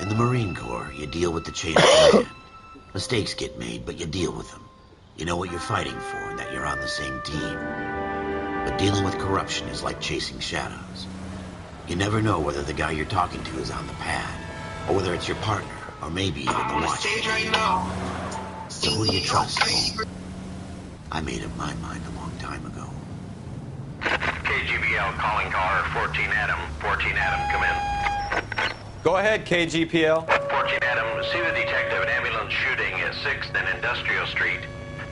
In the Marine Corps, you deal with the chain of command. Mistakes get made, but you deal with them. You know what you're fighting for and that you're on the same team. But dealing with corruption is like chasing shadows. You never know whether the guy you're talking to is on the pad, or whether it's your partner, or maybe even the watchman. Right now. So who do you trust? I made up my mind a long time ago. KGBL calling car 14 Adam. 14 Adam, come in. Go ahead, KGPL. 14 Adam, see the detective at ambulance shooting at 6th and Industrial Street.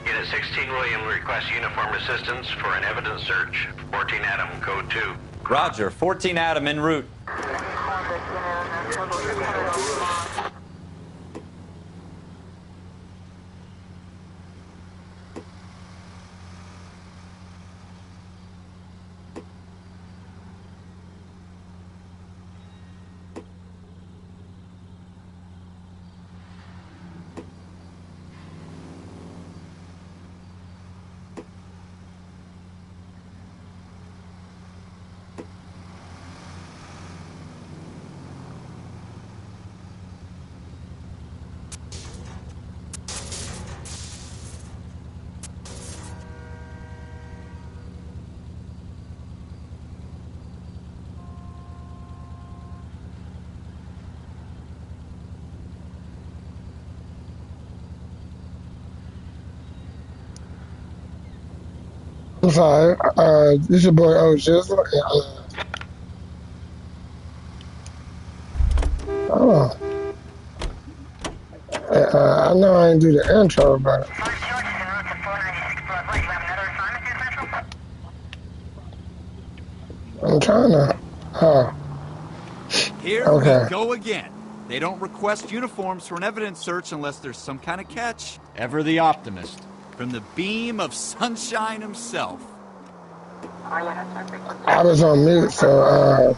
Unit 16 William requests uniform assistance for an evidence search. 14 Adam, code 2. Roger, 14 Adam en route. I'm sorry. This is your boy O Jizzle. I know I ain't do the intro, but I'm trying to. Oh, Here okay. we go again. They don't request uniforms for an evidence search unless there's some kind of catch. Ever the optimist. From the beam of sunshine himself. I was on mute, so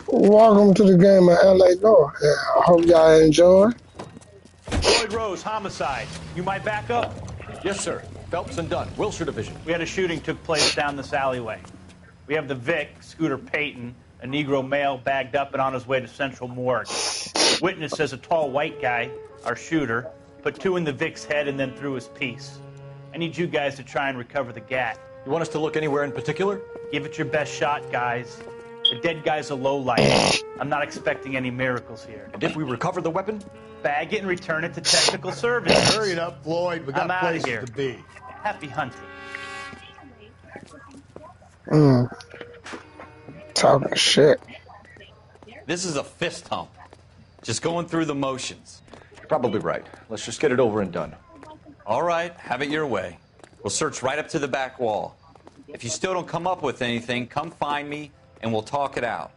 welcome to the game of LA Noire. Yeah, I hope y'all enjoy. Floyd Rose, homicide. You might back up? Yes, sir. Phelps and Dunn, Wilshire Division. We had a shooting took place down this alleyway. We have the Vic, Scooter Payton, a Negro male bagged up and on his way to Central Morgue. Witness says a tall white guy, our shooter, put 2 in the Vic's head and then threw his piece. I need you guys to try and recover the gat. You want us to look anywhere in particular? Give it your best shot, guys. The dead guy's a lowlight. I'm not expecting any miracles here. And if we recover the weapon? Bag it and return it to technical services. Hurry it up, Floyd. We got places here. to be. Happy hunting. Talking shit. This is a fist hump. Just going through the motions. You're probably right. Let's just get it over and done. All right, have it your way. We'll search right up to the back wall. If you still don't come up with anything, come find me and we'll talk it out.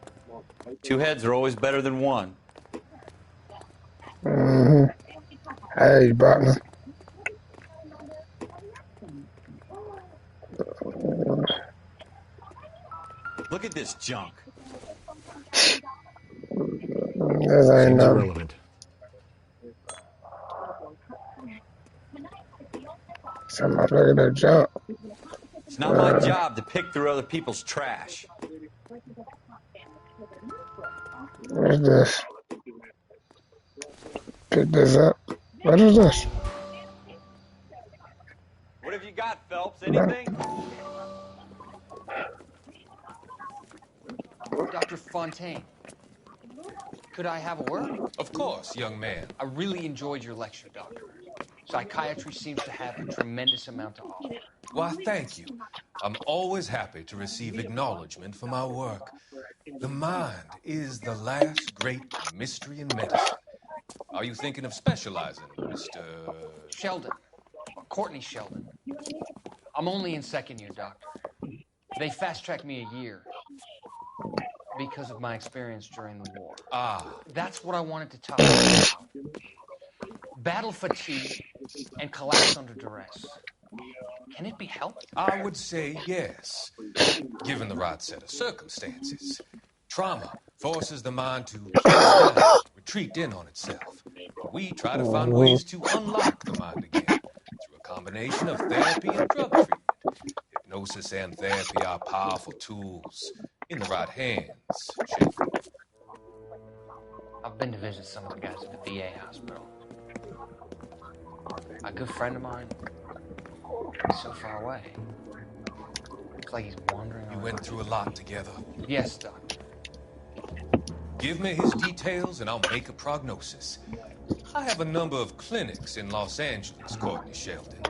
2 heads are always better than 1. Hey, partner. Look at this junk. This ain't no. Irrelevant. Somebody look at that junk. It's not my job to pick through other people's trash. What's this? Pick this up. What is this? What have you got, Phelps? Anything? Dr. Fontaine, could I have a word? Of course, young man. I really enjoyed your lecture, Doctor. Psychiatry seems to have a tremendous amount to offer. Why, thank you. I'm always happy to receive acknowledgement for my work. The mind is the last great mystery in medicine. Are you thinking of specializing, Mr. Sheldon. Courtney Sheldon. I'm only in 2nd year, Doctor. They fast-tracked me a year because of my experience during the war. That's what I wanted to talk about. Battle fatigue and collapse under duress. Can it be helped? I would say yes, given the right set of circumstances. Trauma forces the mind to close down, retreat in on itself. We try to find ways to unlock the mind again through a combination of therapy and drug treatment. Hypnosis and therapy are powerful tools in the right hands, Jeff. visit some of the guys at the VA hospital. A good friend of mine, he's so far away. Looks like he's wandering around. You went through a lot together. Yes, Doctor. Give me his details and I'll make a prognosis. I have a number of clinics in Los Angeles, Courtney Sheldon.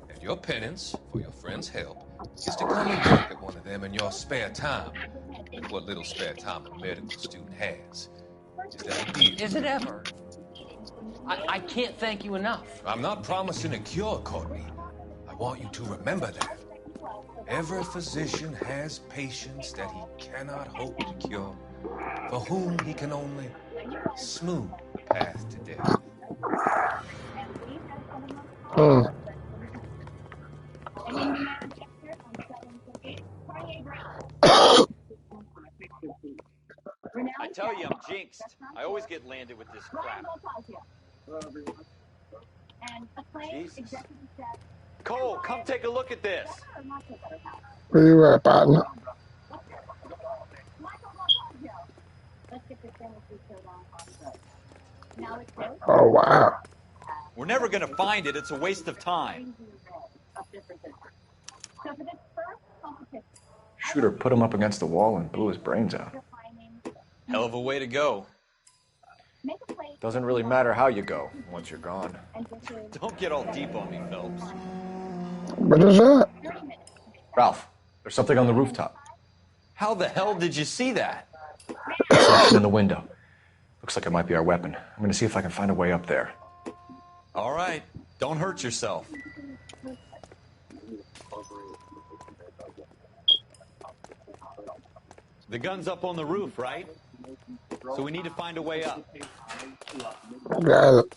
And your penance for your friend's help is to come and work at one of them in your spare time. With what little spare time a medical student has. Is that a deal? Is it ever? I can't thank you enough. I'm not promising a cure, Courtney. I want you to remember that. Every physician has patients that he cannot hope to cure, for whom he can only smooth the path to death. I tell you, I'm jinxed. I always get landed with this crap. Jesus. Cole, come take a look at this. Where you at, partner? Oh, wow. We're never going to find it. It's a waste of time. Shooter put him up against the wall and blew his brains out. Hell of a way to go. Doesn't really matter how you go once you're gone. Don't get all deep on me, Phelps. What is that? Ralph, there's something on the rooftop. How the hell did you see that? Reflection in the window. Looks like it might be our weapon. I'm going to see if I can find a way up there. All right. Don't hurt yourself. The gun's up on the roof, right? So we need to find a way up. Got it.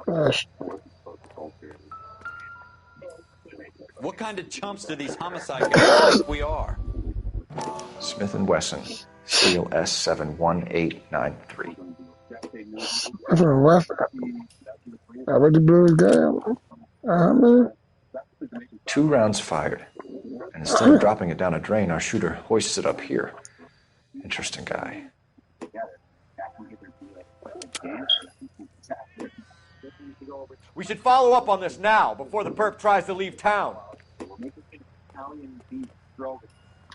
Gosh. What kind of chumps do these homicide guys think we are? Smith & Wesson, Seal S71893. From West. I already blew his game. Man. 2 rounds fired. And instead of dropping it down a drain, our shooter hoists it up here. Interesting guy. We should follow up on this now, before the perp tries to leave town.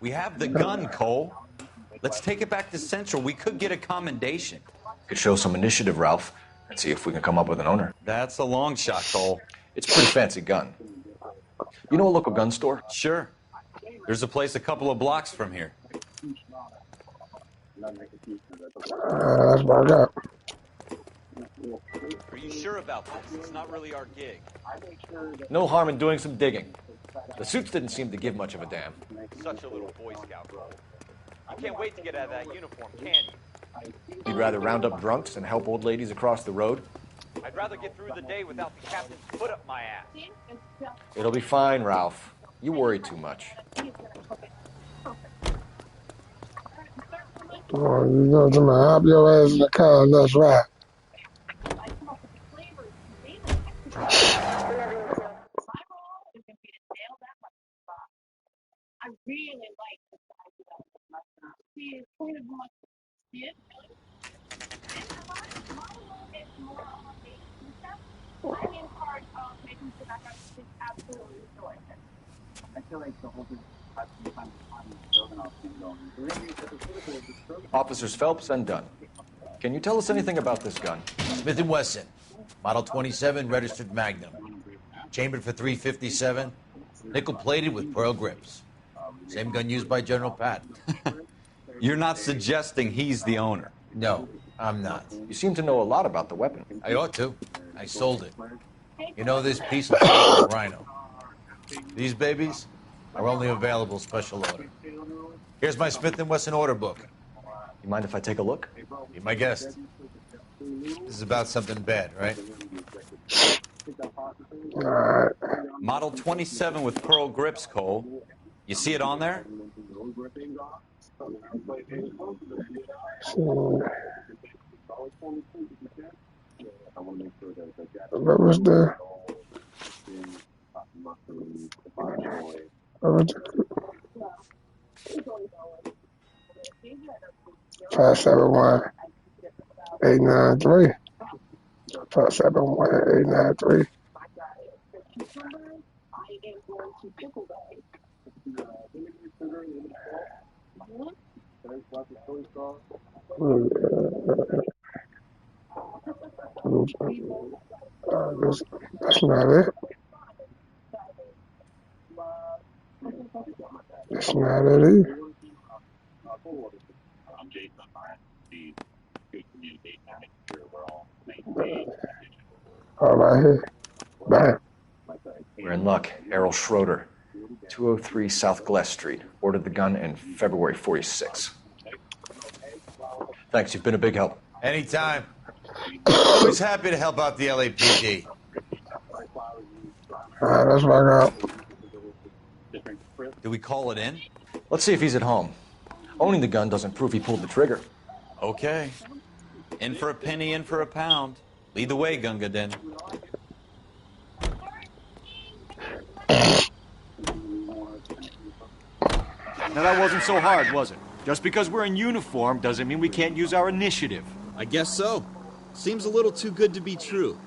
We have the gun, Cole. Let's take it back to Central. We could get a commendation. Could show some initiative, Ralph, and see if we can come up with an owner. That's a long shot, Cole. It's a pretty fancy gun. You know a local gun store? Sure. There's a place a couple of blocks from here. That's what I got. Are you sure about this? It's not really our gig. No harm in doing some digging. The suits didn't seem to give much of a damn. Such a little Boy Scout, Cole. You can't wait to get out of that uniform, can you? You'd rather round up drunks and help old ladies across the road? I'd rather get through the day without the captain's foot up my ass. It'll be fine, Ralph. You worry too much. Oh, you go to my hop your ass in the car, that's right. Officers Phelps and Dunn. Can you tell us anything about this gun? Smith & Wesson, Model 27, registered Magnum. Chambered for .357, nickel-plated with pearl grips. Same gun used by General Patton. You're not suggesting he's the owner? No, I'm not. You seem to know a lot about the weapon. I ought to. I sold it. You know this piece of Rhino. These babies are only available special order. Here's my Smith & Wesson order book. You mind if I take a look? Be my guest. This is about something bad, right? All right. Model 27 with pearl grips, Cole. You see it on there? What was the... $571-893. 571-893. That's not it. That's not it either. All right here. Bam. We're in luck. Errol Schroeder, 203 South Glass Street. Ordered the gun in February 46. Thanks, you've been a big help. Anytime. Always happy to help out the LAPD. All right, that's what I got. Do we call it in? Let's see if he's at home. Owning the gun doesn't prove he pulled the trigger. Okay. In for a penny, in for a pound. Lead the way, Gunga Din. Now that wasn't so hard, was it? Just because we're in uniform doesn't mean we can't use our initiative. I guess so. Seems a little too good to be true.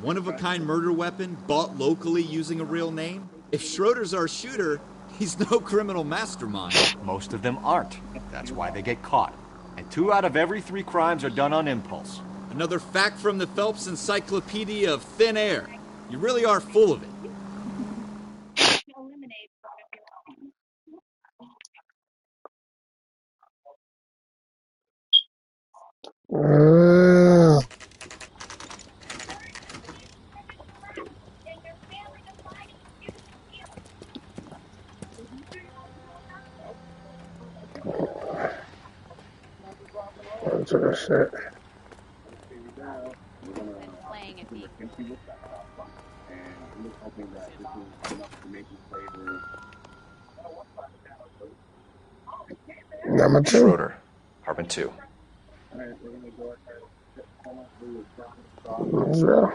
One-of-a-kind murder weapon, bought locally using a real name? If Schroeder's our shooter, he's no criminal mastermind. Most of them aren't. That's why they get caught. And 2 out of every 3 crimes are done on impulse. Another fact from the Phelps Encyclopedia of Thin Air. You really are full of it. What's that shit? Number 2. Schroeder, apartment 2. Yeah.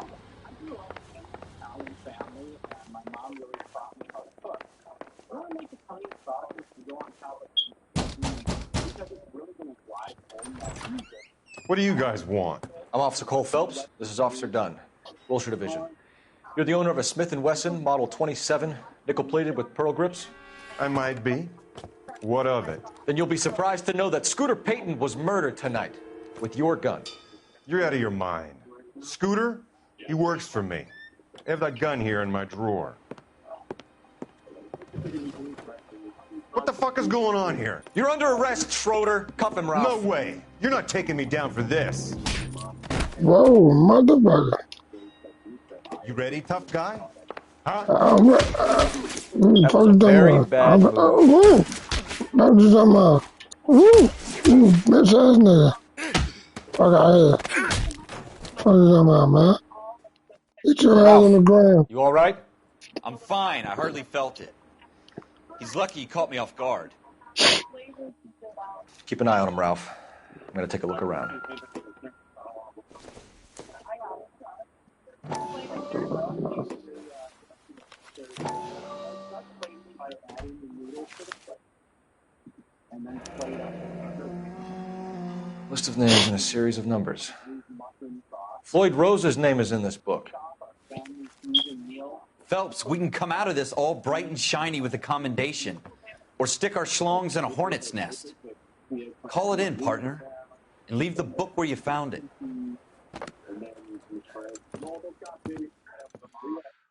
What do you guys want? I'm Officer Cole Phelps. This is Officer Dunn, Wilshire Division. You're the owner of a Smith & Wesson Model 27, nickel-plated with pearl grips? I might be. What of it? Then you'll be surprised to know that Scooter Payton was murdered tonight with your gun. You're out of your mind. Scooter? He works for me. I have that gun here in my drawer. What the fuck is going on here? You're under arrest, Schroeder. Cuff him, Ralph. No way. You're not taking me down for this. Whoa, motherfucker. You ready, tough guy? Huh? That was a very bad move. I'm just on my bitch ass nigga. Fuck out here. Fuck is on my man. Get your ass on the ground. You all right? I'm fine. I hardly felt it. He's lucky he caught me off guard. Keep an eye on him, Ralph. I'm gonna take a look around. List of names and a series of numbers. Floyd Rose's name is in this book. Phelps, we can come out of this all bright and shiny with a commendation. Or stick our schlongs in a hornet's nest. Call it in, partner. And leave the book where you found it.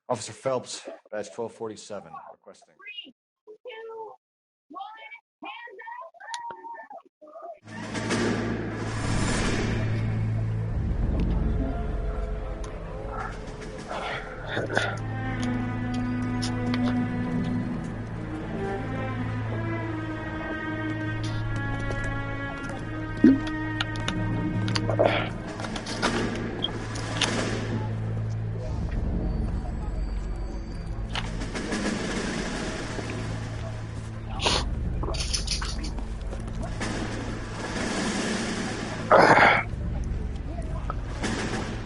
Officer Phelps, badge 1247, requesting.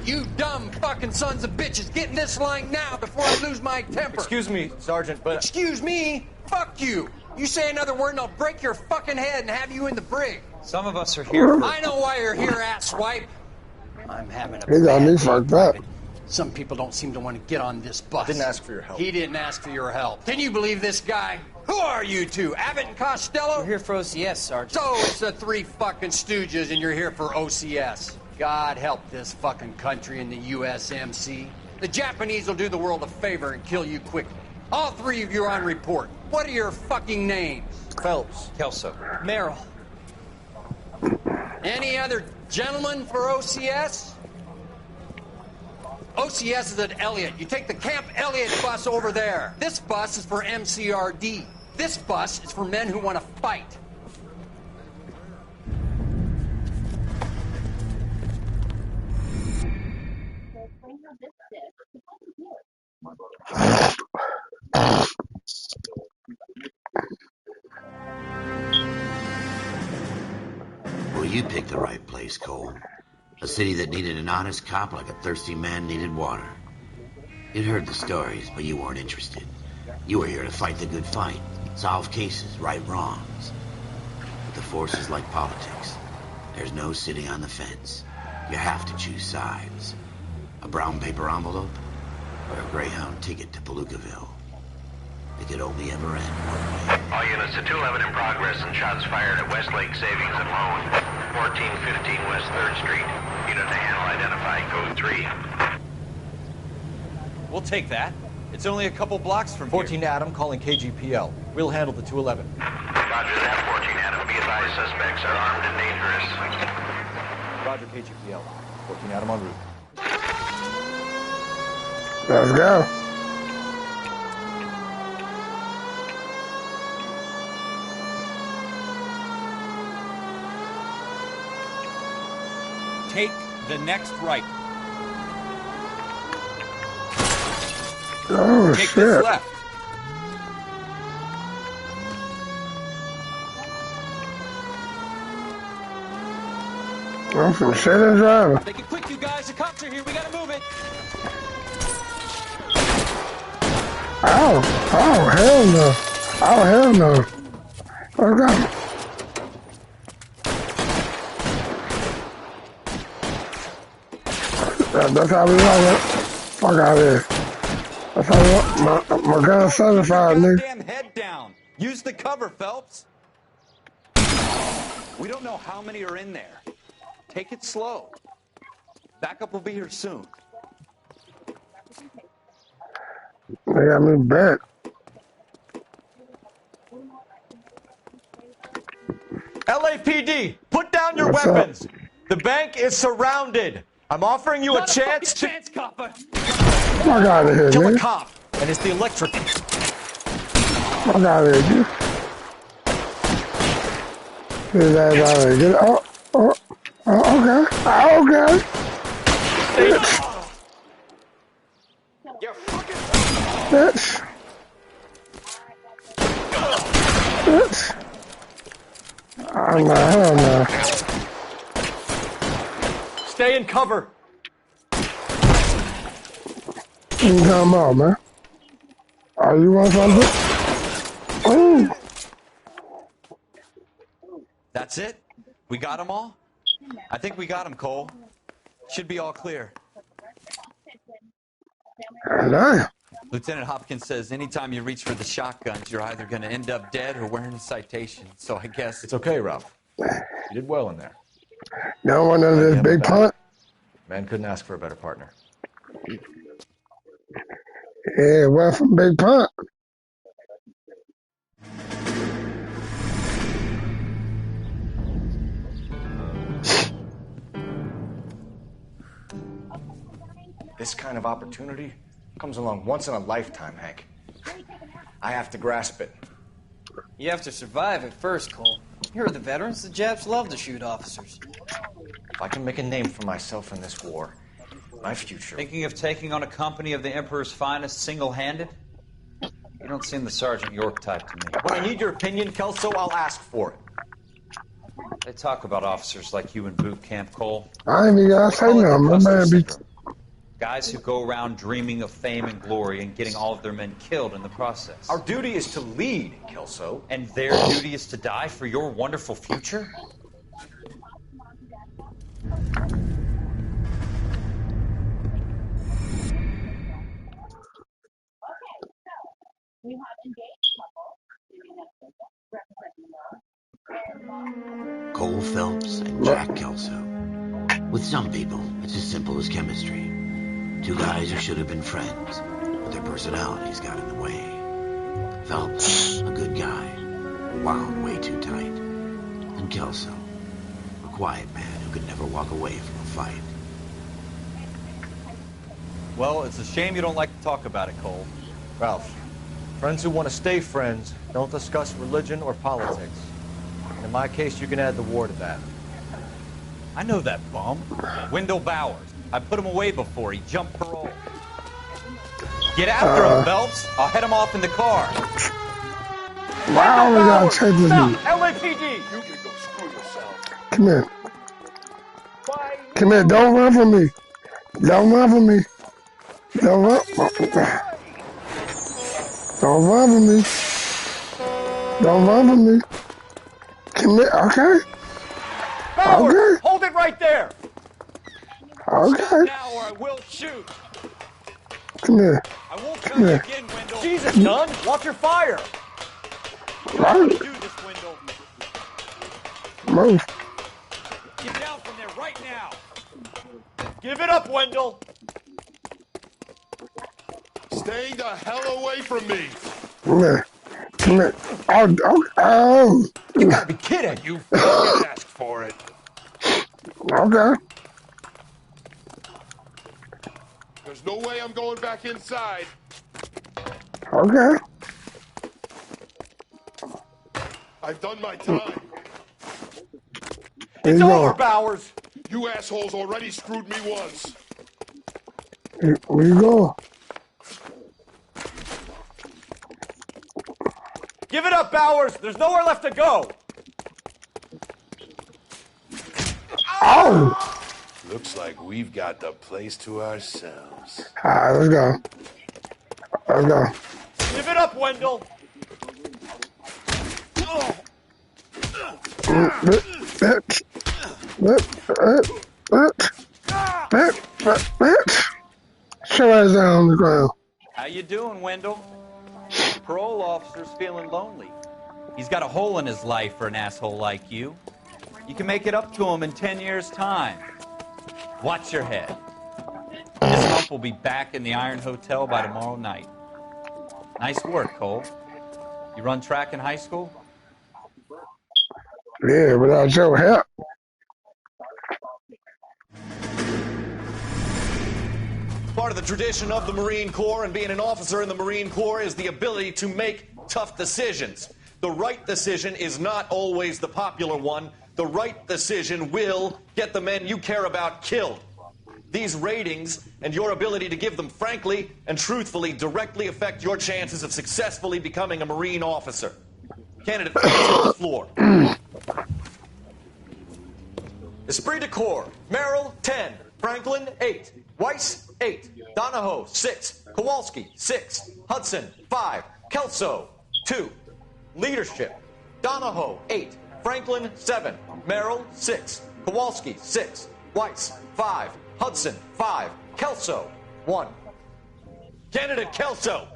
You dumb fucking sons of bitches, get in this line now before I lose my temper. Excuse me, Sergeant, but... Excuse me? Fuck you. You say another word and I'll break your fucking head and have you in the brig. Some of us are here for... I know why you're here, asswipe. I'm having a He got me bad day, fucked up. Private. Some people don't seem to want to get on this bus. Didn't ask for your help. He didn't ask for your help. Can you believe this guy? Who are you two? Abbott and Costello? We're here for OCS, Sergeant. So it's the three fucking stooges and you're here for OCS. God help this fucking country and the USMC. The Japanese will do the world a favor and kill you quickly. All three of you are on report. What are your fucking names? Phelps. Kelso. Merrill. Any other gentlemen for OCS? OCS is at Elliott. You take the Camp Elliott bus over there. This bus is for MCRD. This bus is for men who want to fight. Well, you picked the right place, Cole. A city that needed an honest cop like a thirsty man needed water. You'd heard the stories, but you weren't interested. You were here to fight the good fight, solve cases, right wrongs. But the force is like politics. There's no sitting on the fence. You have to choose sides. A brown paper envelope or a Greyhound ticket to Palookaville. It could only ever end one way. All units to 211 in progress and shots fired at Westlake Savings and Loan, 1415 West 3rd Street. Unit to handle identified, code 3. We'll take that. It's only a couple blocks from 14 Adam calling KGPL. We'll handle the 211. Roger that, 14 Adam. Be advised, suspects are armed and dangerous. Roger, KGPL. 14 Adam en route. Let's go. Take the next right. Oh, Take shit. this left. I'm from shit and driving. Make it quick, you guys. The cops are here. We gotta move it. Oh, hell no. Oh, hell no. Let's go. That's how we like it. Fuck out of here. That's how we want. My gun's certified, nigga. Goddamn head down. Use the cover, Phelps. We don't know how many are in there. Take it slow. Backup will be here soon. They got me back. LAPD, put down your What's weapons. The bank is surrounded. I'm offering you a chance to copper. Fuck out of here, kill a nigga. cop, and it's the electric. Fuck out of here, dude. Get his ass out of here. Get it. Okay. Okay. Bitch. Bitch. Bitch. Oh, no, hell no. Stay in cover. Come on, man. Oh, you want something? Ooh. That's it? We got them all? I think we got them, Cole. Should be all clear. Hello. Lieutenant Hopkins says anytime you reach for the shotguns, you're either going to end up dead or wearing a citation. So I guess... It's okay, Ralph. You did well in there. No one of this big punt? Man couldn't ask for a better partner. Yeah, well, from big punt. This kind of opportunity comes along once in a lifetime, Hank. I have to grasp it. You have to survive it first, Cole. Here are the veterans. The Japs love to shoot officers. If I can make a name for myself in this war, my future... Thinking of taking on a company of the Emperor's finest single-handed? You don't seem the Sergeant York type to me. When I need your opinion, Kelso, I'll ask for it. They talk about officers like you in boot camp, Cole. I ain't even gotta say nothing. My man be Guys who go around dreaming of fame and glory and getting all of their men killed in the process. Our duty is to lead, Kelso. And their duty is to die for your wonderful future? Cole Phelps and Jack Kelso. With some people, it's as simple as chemistry. Two guys who should have been friends, but their personalities got in the way. Phelps, a good guy, wound way too tight. And Kelso, a quiet man who could never walk away from a fight. Well, it's a shame you don't like to talk about it, Cole. Ralph, friends who want to stay friends don't discuss religion or politics. And in my case, you can add the war to that. I know that bum. Wendell Bowers. I put him away before. He jumped parole. Get after him, Phelps. I'll head him off in the car. Wow, we gotta take this dude. LAPD! You can go screw yourself. Come here. Come here, don't run from me. Don't run from me. Don't run. Don't run from me. Don't run from me. Come here, okay? Bowers, Okay. hold it right there. Okay. Now or I will shoot. Come here. I won't Come here. again, Wendell. Jesus, Dunn, watch your fire. Right. Do this, Wendell. Move. Get down from there right now. Give it up, Wendell. Stay the hell away from me. Come here. Come here. Oh. You gotta be kidding. You fucking asked for it. Okay. There's no way I'm going back inside. Okay. I've done my time. Here It's you over, go. Bowers. You assholes already screwed me once. Where you go? Give it up, Bowers. There's nowhere left to go. Oh! Looks like we've got the place to ourselves. Alright, let's go. Let's go. Give it up, Wendell. Show us down on the ground. How you doing, Wendell? Parole officer's feeling lonely. He's got a hole in his life for an asshole like you. You can make it up to him in 10 years' time. Watch your head. This hump will be back in the Iron Hotel by tomorrow night. Nice work, Cole. You run track in high school? Yeah, without your help. Part of the tradition of the Marine Corps and being an officer in the Marine Corps is the ability to make tough decisions. The right decision is not always the popular one. The right decision will get the men you care about killed. These ratings and your ability to give them frankly and truthfully directly affect your chances of successfully becoming a Marine officer. Candidate, please on the floor. Esprit de Corps, Merrill, 10. Franklin, 8. Weiss, 8. Donahoe, 6. Kowalski, 6. Hudson, 5. Kelso, 2. Leadership, Donahoe, 8. Franklin, 7. Merrill, 6. Kowalski, 6. Weiss, 5. Hudson, 5. Kelso, 1. Candidate Kelso!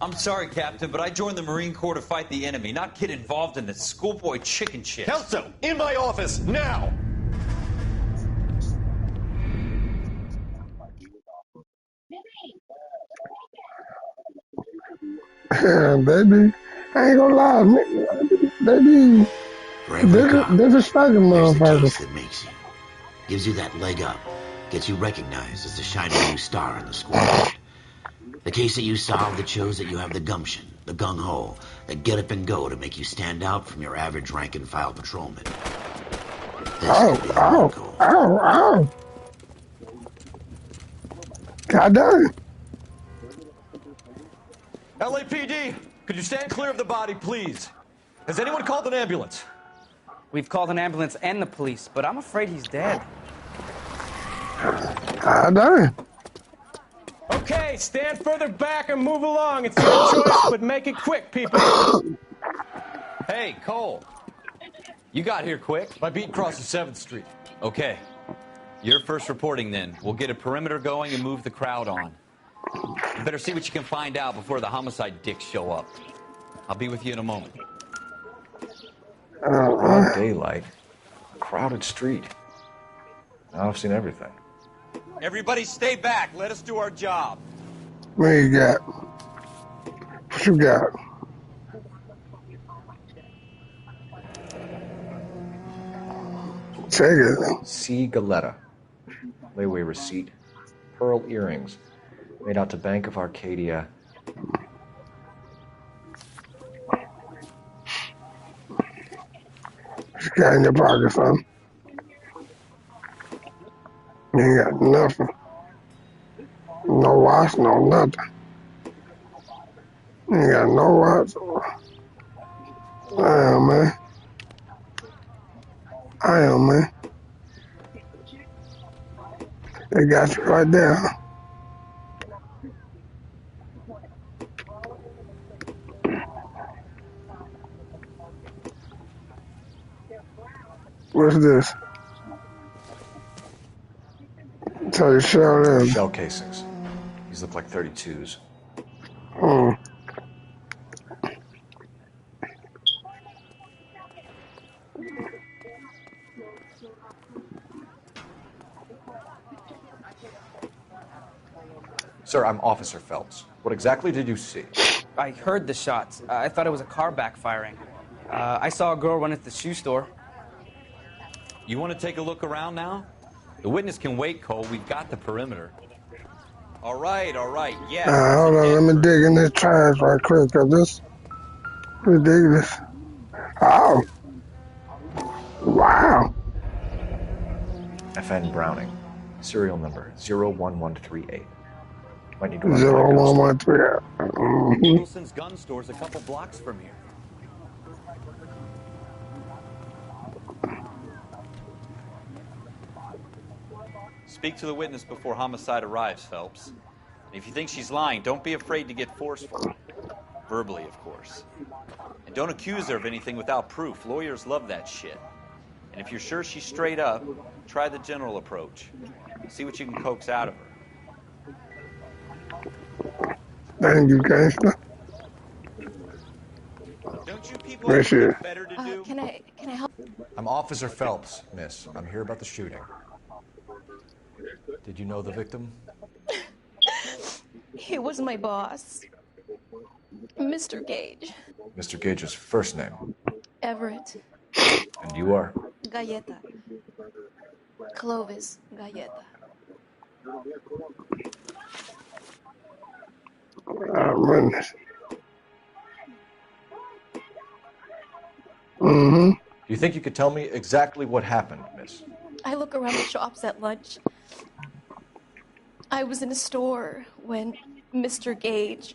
I'm sorry, Captain, but I joined the Marine Corps to fight the enemy, not get involved in this schoolboy chicken shit. Kelso, in my office, now! Baby, I ain't gonna lie, baby. Disrespecting There's the case motherfuckers. that makes you. Gives you that leg up. Gets you recognized as the shining new star in the squad. The case that you solved that shows that you have the gumption, the gung-ho, the get up and go to make you stand out from your average rank-and-file patrolman. Ow. God damn. LAPD, could you stand clear of the body, please? Has anyone called an ambulance? We've called an ambulance and the police, but I'm afraid he's dead. Ah, dang. Okay, stand further back and move along. It's your choice, but make it quick, people. Hey, Cole. You got here quick. My beat crosses 7th Street. Okay. You're first reporting then. We'll get a perimeter going and move the crowd on. You better see what you can find out before the homicide dicks show up. I'll be with you in a moment. Broad daylight, a crowded street. Now I've seen everything. Everybody stay back. Let us do our job. What you got? What you got? Take it. C. Galetta. Layaway receipt. Pearl earrings. Made out to Bank of Arcadia. What you got in your pocket, son? You ain't got nothing. No watch, no nothing. You ain't got no watch. I am, man. I am, man. They got you right there. What's this? Tell you shell in. Shell casings. These look like 32s. Sir, I'm Officer Phelps. What exactly did you see? I heard the shots. I thought it was a car backfiring. I saw a girl run at the shoe store. You want to take a look around now? The witness can wait, Cole. We've got the perimeter. All right. Yes. Hold on, let me dig in this trash right quick, cause this ridiculous. Oh. Wow. FN Browning. Serial number 01138. Might need to run 01138. Nicholson's gun store's a couple blocks from here. Speak to the witness before homicide arrives, Phelps. And if you think she's lying, don't be afraid to get forceful. Verbally, of course. And don't accuse her of anything without proof. Lawyers love that shit. And if you're sure she's straight up, try the general approach. See what you can coax out of her. Thank you, gangster. Don't you people have anything better to do? Can I help? I'm Officer Phelps, miss. I'm here about the shooting. Did you know the victim? He was my boss, Mr. Gage. Mr. Gage's first name. Everett. And you are? Galleta. Clovis Galleta. Goodness. Do you think you could tell me exactly what happened, miss? I look around the shops at lunch. I was in a store when Mr. Gage,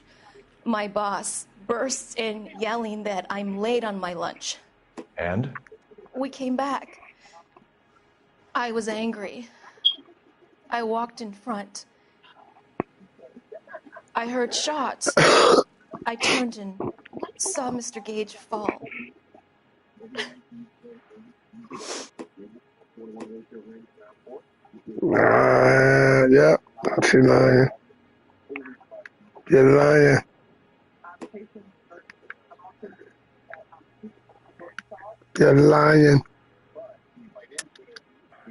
my boss, bursts in yelling that I'm late on my lunch. And? We came back. I was angry. I walked in front. I heard shots. I turned and saw Mr. Gage fall. Yeah, she lying. You're lying. You're lying.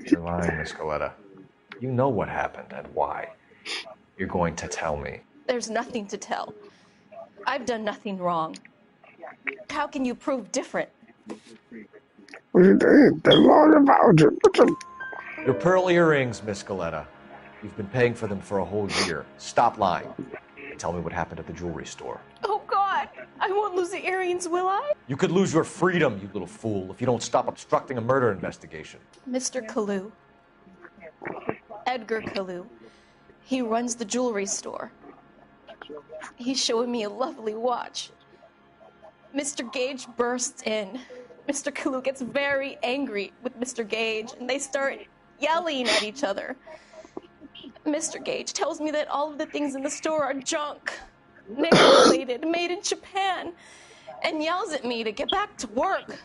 You're lying, Miss Galetta. You know what happened and why. You're going to tell me. There's nothing to tell. I've done nothing wrong. How can you prove different? What you doing? The law about you. Your pearl earrings, Miss Galetta. You've been paying for them for a whole year. Stop lying. And tell me what happened at the jewelry store. Oh, God. I won't lose the earrings, will I? You could lose your freedom, you little fool, if you don't stop obstructing a murder investigation. Mr. Kalu. Edgar Kalu. He runs the jewelry store. He's showing me a lovely watch. Mr. Gage bursts in. Mr. Kalu gets very angry with Mr. Gage, and they start yelling at each other. Mr. Gage tells me that all of the things in the store are junk, nickel-plated, made in Japan, and yells at me to get back to work.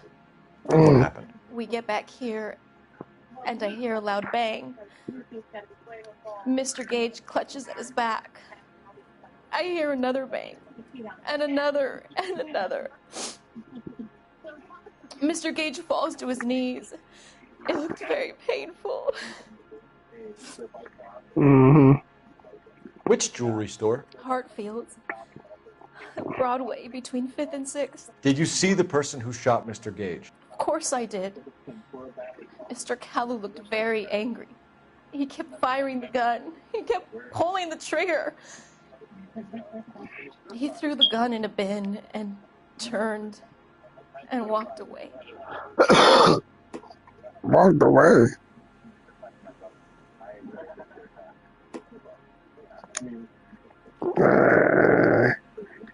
What happened? We get back here, and I hear a loud bang. Mr. Gage clutches at his back. I hear another bang, and another, and another. Mr. Gage falls to his knees. It looked very painful. Which jewelry store? Hartfield's. Broadway, between 5th and 6th. Did you see the person who shot Mr. Gage? Of course I did. Mr. Kalu looked very angry. He kept firing the gun. He kept pulling the trigger. He threw the gun in a bin and turned and walked away. Walked away.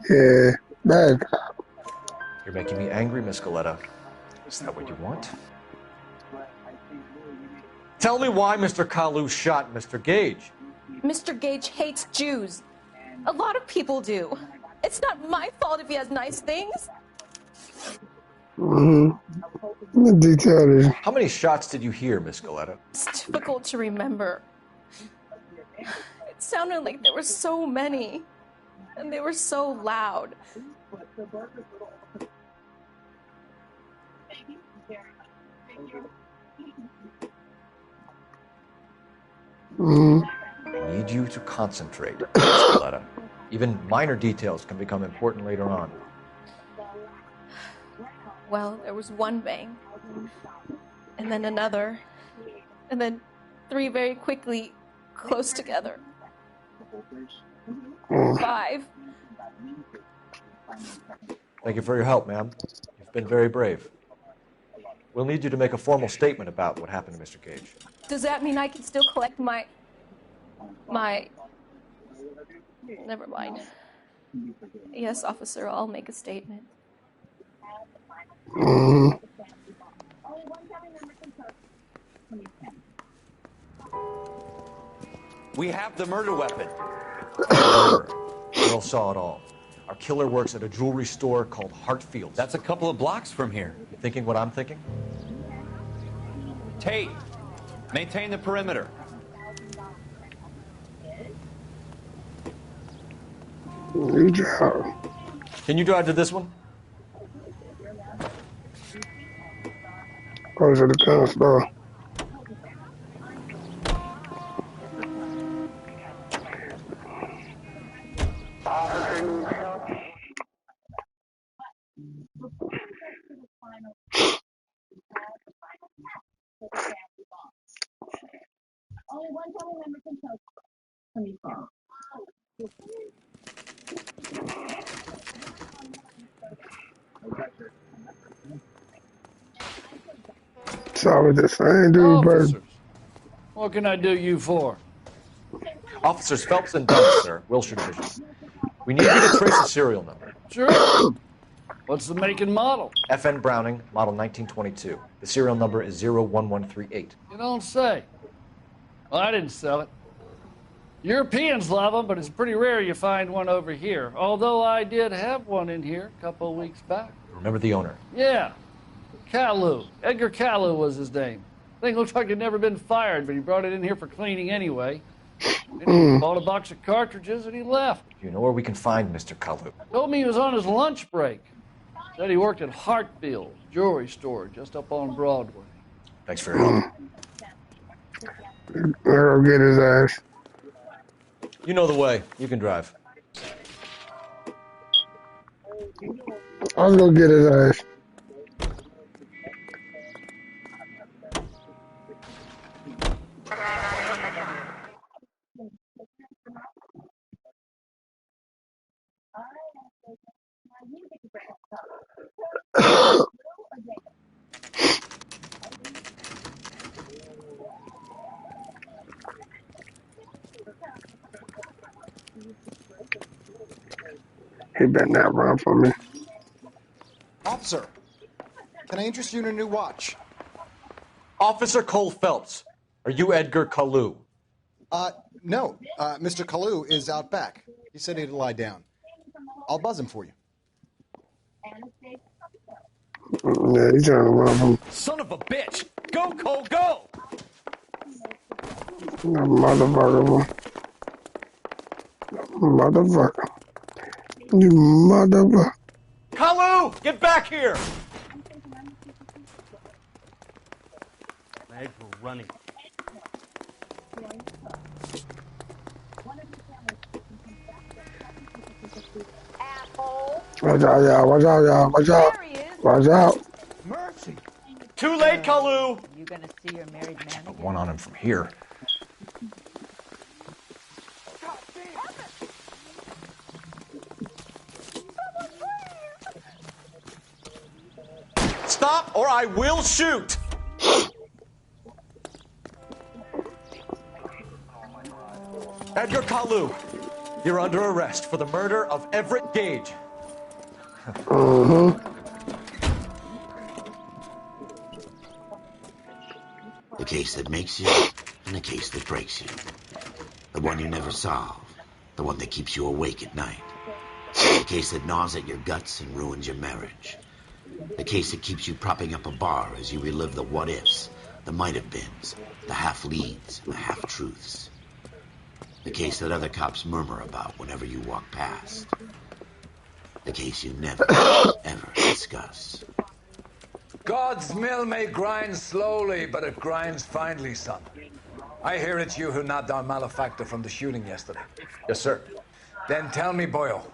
Yeah, bad cop. You're making me angry, Miss Galetta. Is that what you want? Tell me why Mr. Kalu shot Mr. Gage. Mr. Gage hates Jews. A lot of people do. It's not my fault if he has nice things. The detail is. How many shots did you hear, Miss Galetta? It's difficult to remember. It sounded like there were so many, and they were so loud. I need you to concentrate, Miss Galetta. Even minor details can become important later on. Well, there was one bang, and then another, and then 3 very quickly, close together. 5. Thank you for your help, ma'am. You've been very brave. We'll need you to make a formal statement about what happened to Mr. Gage. Does that mean I can still collect my... Never mind. Yes, officer, I'll make a statement. We have the murder weapon. Earl saw it all. Our killer works at a jewelry store called Hartfield's. That's a couple of blocks from here. You thinking what I'm thinking? Tate, maintain the perimeter. Good job. Can you drive to this one? Go to the gun store. Sorry, the same dude, Officers, what can I do you for? Officers Phelps and Dunn, sir, Wilshire Division. We need you to trace the serial number. Sure. What's the make and model? FN Browning, model 1922. The serial number is 01138. You don't say. Well, I didn't sell it. Europeans love them, but it's pretty rare you find one over here. Although I did have one in here a couple of weeks back. Remember the owner? Yeah. Kalu. Edgar Kalu was his name. Thing looked like he'd never been fired, but he brought it in here for cleaning anyway. Then he bought a box of cartridges and he left. You know where we can find Mr. Kalu? Told me he was on his lunch break. Said he worked at Hartfield's jewelry store just up on Broadway. Thanks for your help. I'll get his ass. You know the way. You can drive. I'll go get his ass. He better not run from me. Officer, can I interest you in a new watch? Officer Cole Phelps, are you Edgar Kalu? No. Mr. Kalu is out back. He said he'd lie down. I'll buzz him for you. Yeah, he's trying to run from Son of a bitch! Go, Cole, go! the motherfucker. Motherfucker. You motherfucker. Kalu, get back here! Legs were running. Watch out, y'all. Watch out, y'all. Watch out. Watch out. Mercy. Too late, Kalu! You gonna see your married man again? One on him from here. Stop or I will shoot! Edgar Kalu, you're under arrest for the murder of Everett Gage. The case that makes you, and the case that breaks you. The one you never solve. The one that keeps you awake at night. The case that gnaws at your guts and ruins your marriage. The case that keeps you propping up a bar as you relive the what-ifs, the might-have-beens, the half-leads, and the half-truths. The case that other cops murmur about whenever you walk past. The case you never, ever discuss. God's mill may grind slowly, but it grinds finely, son. I hear it's you who nabbed our malefactor from the shooting yesterday. Yes, sir. Then tell me, Boyle,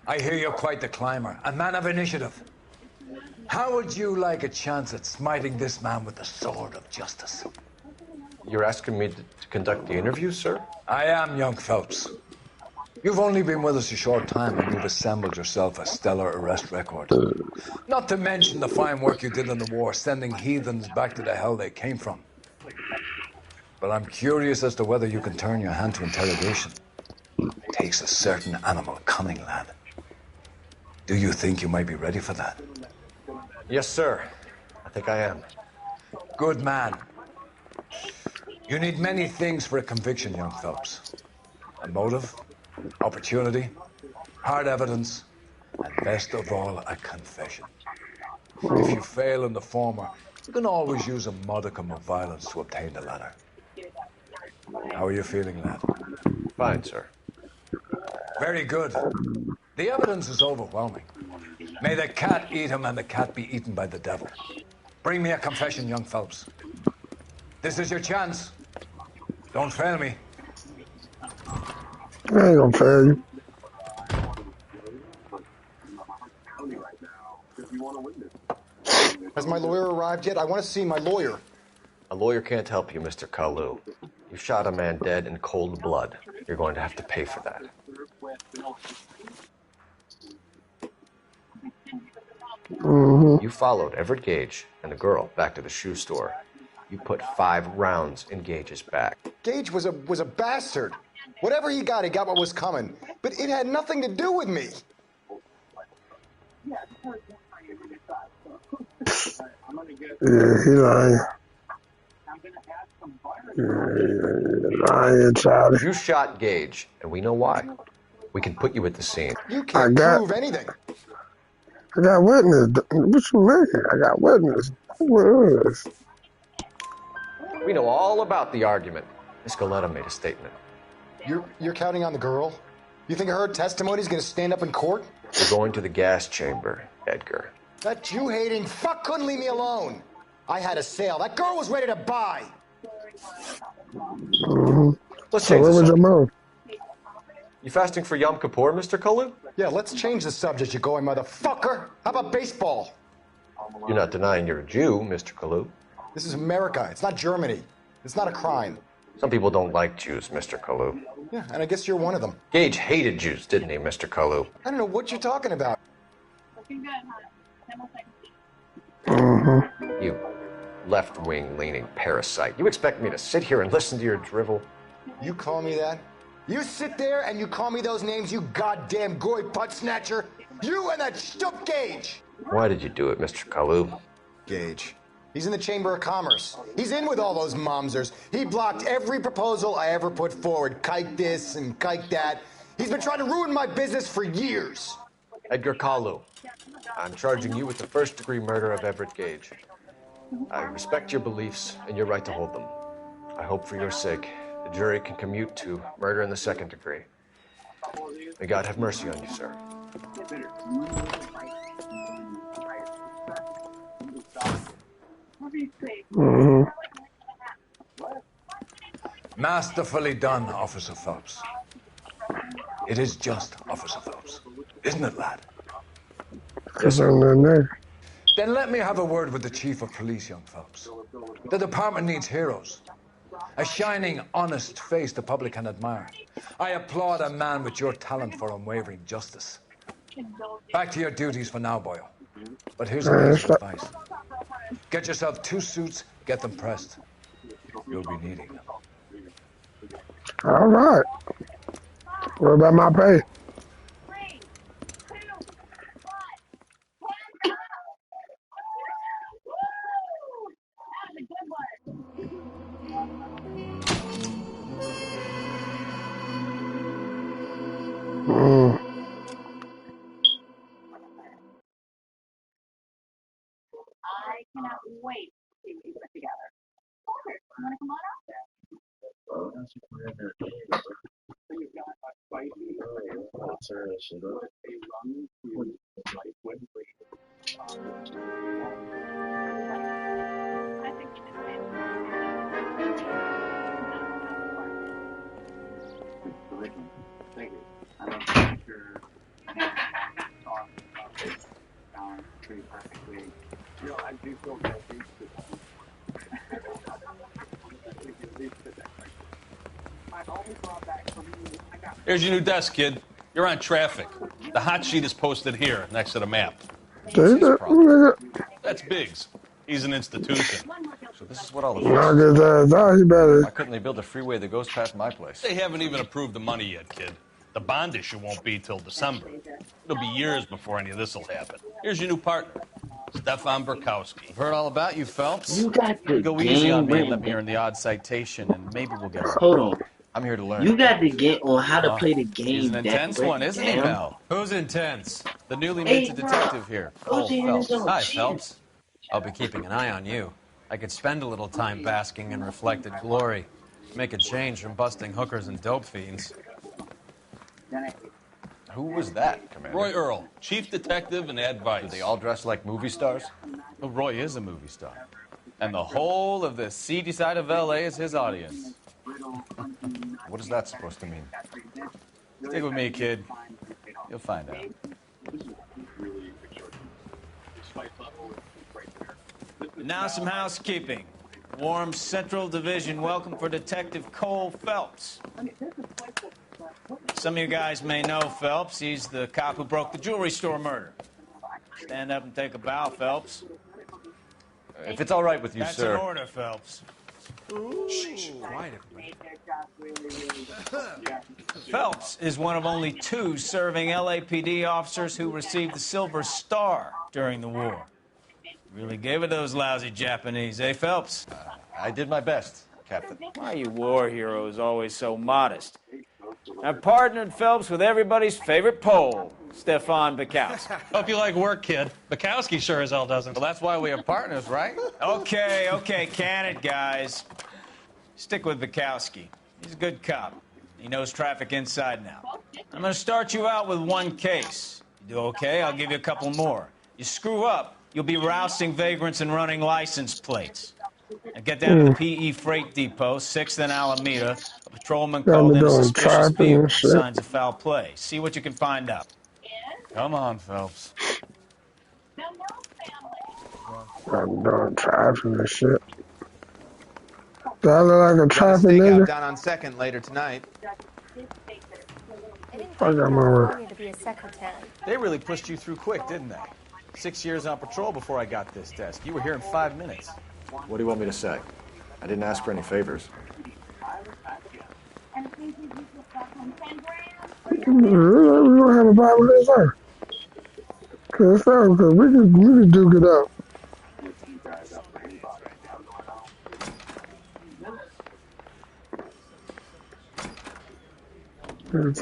I hear you're quite the climber, a man of initiative. How would you like a chance at smiting this man with the sword of justice? You're asking me to conduct the interview, sir? I am, young Phelps. You've only been with us a short time and you've assembled yourself a stellar arrest record. Not to mention the fine work you did in the war, sending heathens back to the hell they came from. But I'm curious as to whether you can turn your hand to interrogation. It takes a certain animal cunning, lad. Do you think you might be ready for that? Yes, sir. I think I am. Good man. You need many things for a conviction, young Phelps. A motive, opportunity, hard evidence, and best of all, a confession. If you fail in the former, you can always use a modicum of violence to obtain the latter. How are you feeling, lad? Fine, sir. Very good. The evidence is overwhelming. May the cat eat him and the cat be eaten by the devil. Bring me a confession, young Phelps. This is your chance. Don't fail me. I ain't gonna fail you. Has my lawyer arrived yet? I want to see my lawyer. A lawyer can't help you, Mr. Kalu. You shot a man dead in cold blood. You're going to have to pay for that. You followed Everett Gage and the girl back to the shoe store. You put 5 rounds in Gage's back. Gage was a bastard. Whatever he got what was coming. But it had nothing to do with me. Yeah, he lying. Lying, Charlie. You shot Gage, and we know why. We can put you at the scene. You can't prove anything. I got witness. What you mean? I got witness. What is this? We know all about the argument. Miss Galetta made a statement. You're counting on the girl? You think her testimony's gonna stand up in court? We're going to the gas chamber, Edgar. That Jew-hating fuck couldn't leave me alone. I had a sale. That girl was ready to buy. Let's So change where the was your subject. move? You fasting for Yom Kippur, Mr. Kalu? Yeah, let's change the subject, you going motherfucker. How about baseball? You're not denying you're a Jew, Mr. Kalu. This is America. It's not Germany. It's not a crime. Some people don't like Jews, Mr. Kalu. Yeah, and I guess you're one of them. Gage hated Jews, didn't he, Mr. Kalu? I don't know what you're talking about. You left-wing leaning parasite. You expect me to sit here and listen to your drivel? You call me that? You sit there and you call me those names, you goddamn goy butt snatcher? You and that stup Gage! Why did you do it, Mr. Kalu? Gage. He's in the Chamber of Commerce. He's in with all those momsers. He blocked every proposal I ever put forward. Kike this and kike that. He's been trying to ruin my business for years. Edgar Kalu, I'm charging you with the first-degree murder of Everett Gage. I respect your beliefs and your right to hold them. I hope for your sake the jury can commute to murder in the second degree. May God have mercy on you, sir. Masterfully done, Officer Phelps. It is just, Officer Phelps. Isn't it, lad? Yes, sir. Then let me have a word with the Chief of Police, young Phelps. The department needs heroes. A shining, honest face the public can admire. I applaud a man with your talent for unwavering justice. Back to your duties for now, Boyle. But here's a piece of advice. Get yourself 2 suits, get them pressed. You'll be needing them. All right. What about my pay? I cannot wait to see what you put together. Of course, you want to come on out there? Thank you. I don't think you're talking about this pretty perfectly. You know, I do feel guilty. Here's your new desk, kid. You're on traffic. The hot sheet is posted here, next to the map. That's Biggs. He's an institution. So this is what all the Why couldn't they build a freeway that goes past my place? They haven't even approved the money yet, kid. The bond issue won't be till December. It'll be years before any of this will happen. Here's your new partner, Stefan Burkowski. I've heard all about you, Phelps. You got the Go game easy on me and written let me earn the odd citation, and maybe we'll get along. Hold on. I'm here to learn. You got the game on how to play the game. He's an intense one, isn't he, Mel? Who's intense? The newly minted detective here, Cole Phelps. Hi, Phelps. I'll be keeping an eye on you. I could spend a little time basking in reflected glory. Make a change from busting hookers and dope fiends. Who was that, Commander? Roy Earl, chief detective and advice. Do they all dress like movie stars? Well, Roy is a movie star. And the whole of the seedy side of L.A. is his audience. What is that supposed to mean? Stick with me, kid. You'll find out. Now some housekeeping. Warm Central Division welcome for Detective Cole Phelps. Some of you guys may know Phelps. He's the cop who broke the jewelry store murder. Stand up and take a bow, Phelps. If it's all right with you, That's sir. That's an order, Phelps. Shh, quiet, everybody. Phelps is one of only 2 serving LAPD officers who received the Silver Star during the war. Really gave it those lousy Japanese, eh, Phelps? I did my best, Captain. Why are you war heroes always so modest? I've partnered Phelps with everybody's favorite Pole, Stefan Burkowski. Hope you like work, kid. Bukowski sure as hell doesn't. Well, that's why we have partners, right? Okay, can it, guys. Stick with Bukowski. He's a good cop. He knows traffic inside and out. I'm going to start you out with 1 case. You do okay, I'll give you a couple more. You screw up, you'll be rousting vagrants and running license plates. Now get down to the PE Freight Depot, 6th and Alameda. A patrolman called in a suspicious vehicle, signs of foul play. See what you can find out. Come on, Phelps. I'm done traffic and shit. Do I look like a traffic nigga? Down on 2nd later tonight. I got my work. To be a secretary. They really pushed you through quick, didn't they? 6 years on patrol before I got this desk. You were here in 5 minutes. What do you want me to say? I didn't ask for any favors. We don't have a problem with this, sir. Cause we could duke it up. You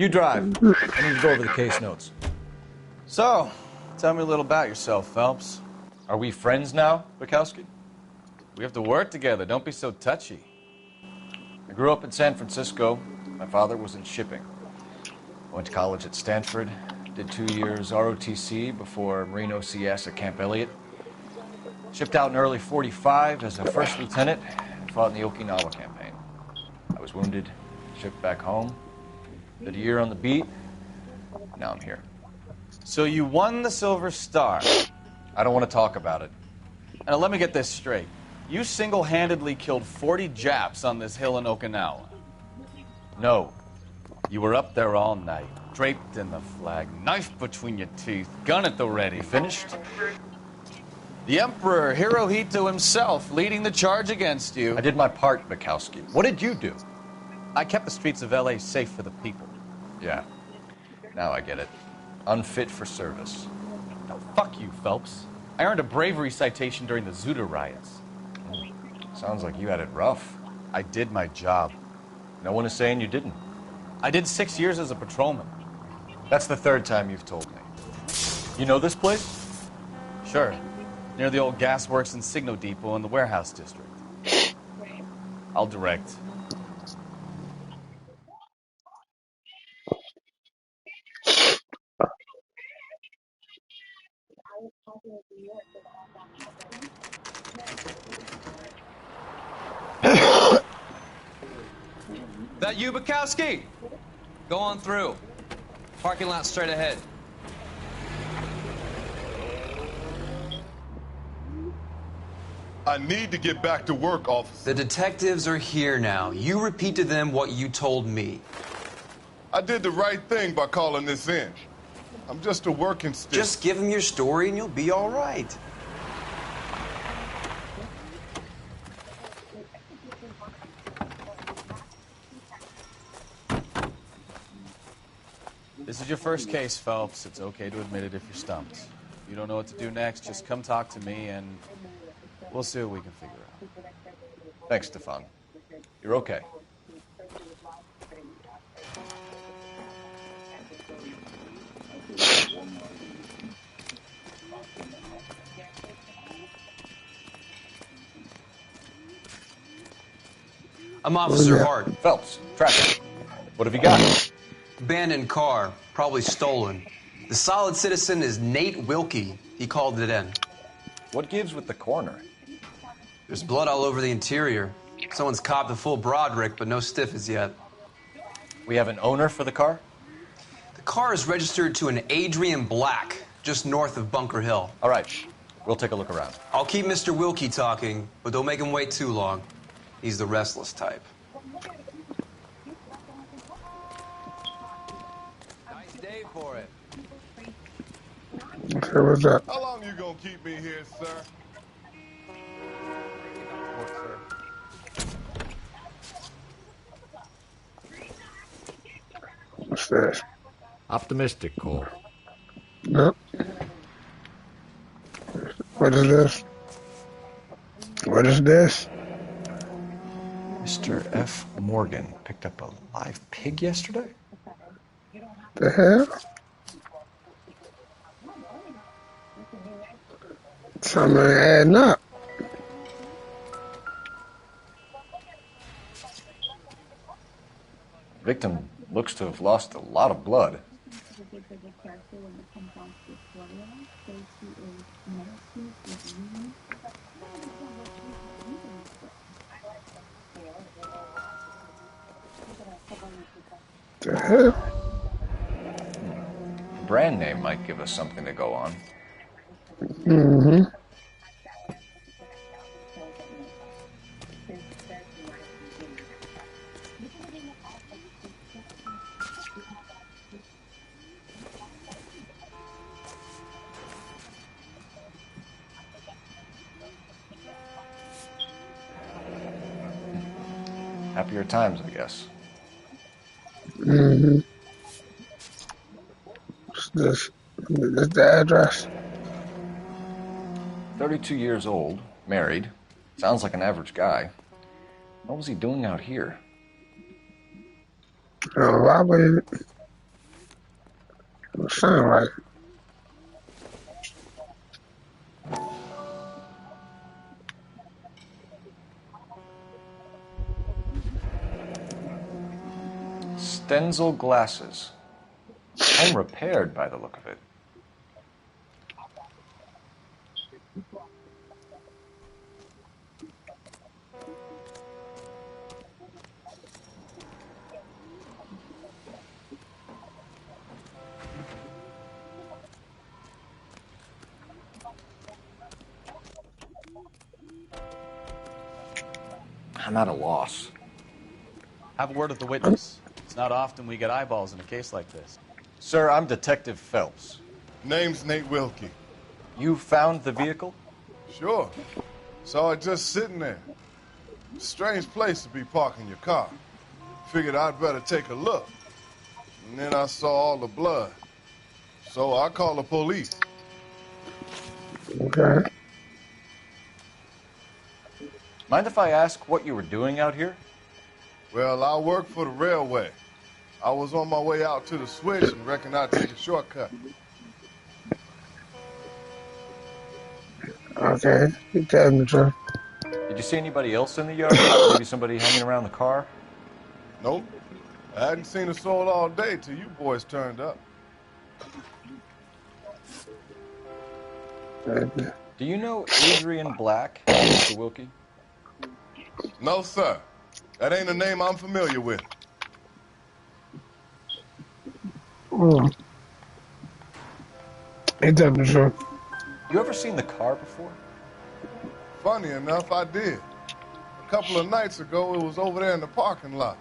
drive. I need to go over the case notes. So, tell me a little about yourself, Phelps. Are we friends now, Bukowski? We have to work together. Don't be so touchy. I grew up in San Francisco. My father was in shipping. I went to college at Stanford, did 2 years ROTC before Marine OCS at Camp Elliott. Shipped out in early '45 as a first lieutenant and fought in the Okinawa campaign. I was wounded, shipped back home, did a year on the beat. Now I'm here. So you won the Silver Star. I don't want to talk about it. Now let me get this straight. You single-handedly killed 40 Japs on this hill in Okinawa. No. You were up there all night, draped in the flag, knife between your teeth, gun at the ready. You finished? The Emperor Hirohito himself leading the charge against you. I did my part, Bukowski. What did you do? I kept the streets of L.A. safe for the people. Yeah. Now I get it. Unfit for service. Now, fuck you, Phelps. I earned a bravery citation during the Zuda riots. Sounds like you had it rough. I did my job. No one is saying you didn't. I did 6 years as a patrolman. That's the third time you've told me. You know this place? Sure. Near the old gasworks and Signo Depot in the warehouse district. I'll direct. That you, Bukowski? Go on through. Parking lot straight ahead. I need to get back to work, officer. The detectives are here now. You repeat to them what you told me. I did the right thing by calling this in. I'm just a working stick. Just give them your story and you'll be all right. This is your first case, Phelps. It's okay to admit it if you're stumped. If you don't know what to do next, just come talk to me and we'll see what we can figure out. Thanks, Stefan. You're okay. I'm Officer Hart. Phelps, traffic. What have you got? Abandoned car, probably stolen. The solid citizen is Nate Wilkie. He called it in. What gives with the coroner? There's blood all over the interior. Someone's copped a full Broderick, but no stiff as yet. We have an owner for the car? The car is registered to an Adrian Black, just north of Bunker Hill. All right, we'll take a look around. I'll keep Mr. Wilkie talking, but don't make him wait too long. He's the restless type. Nice day for it. Okay, what's that? How long you gonna keep me here, sir? What's this? Optimistic, Cole. Yep. What is this? What is this? Mr. F. Morgan picked up a live pig yesterday? The hell? Something ain't adding up. Victim looks to have lost a lot of blood. The hell? Brand name might give us something to go on. Mm-hmm. Happier times, I guess. Mm-hmm. What's this? This the address? 32 years old, married. Sounds like an average guy. What was he doing out here? Why would it sound right? Stenzel glasses. Home repaired by the look of it. I'm at a loss. Have a word with the witness. It's not often we get eyeballs in a case like this. Sir, I'm Detective Phelps. Name's Nate Wilkie. You found the vehicle? Sure. Saw it just sitting there. Strange place to be parking your car. Figured I'd better take a look. And then I saw all the blood. So I called the police. Okay. Mind if I ask what you were doing out here? Well, I work for the railway. I was on my way out to the switch and reckoned I'd take a shortcut. Okay. You telling the truth. Did you see anybody else in the yard? Maybe somebody hanging around the car? Nope. I hadn't seen a soul all day till you boys turned up. Do you know Adrian Black, Mr. Wilkie? No, sir. That ain't a name I'm familiar with. You telling the truth. You ever seen the car before? Funny enough, I did. A couple of nights ago, it was over there in the parking lot.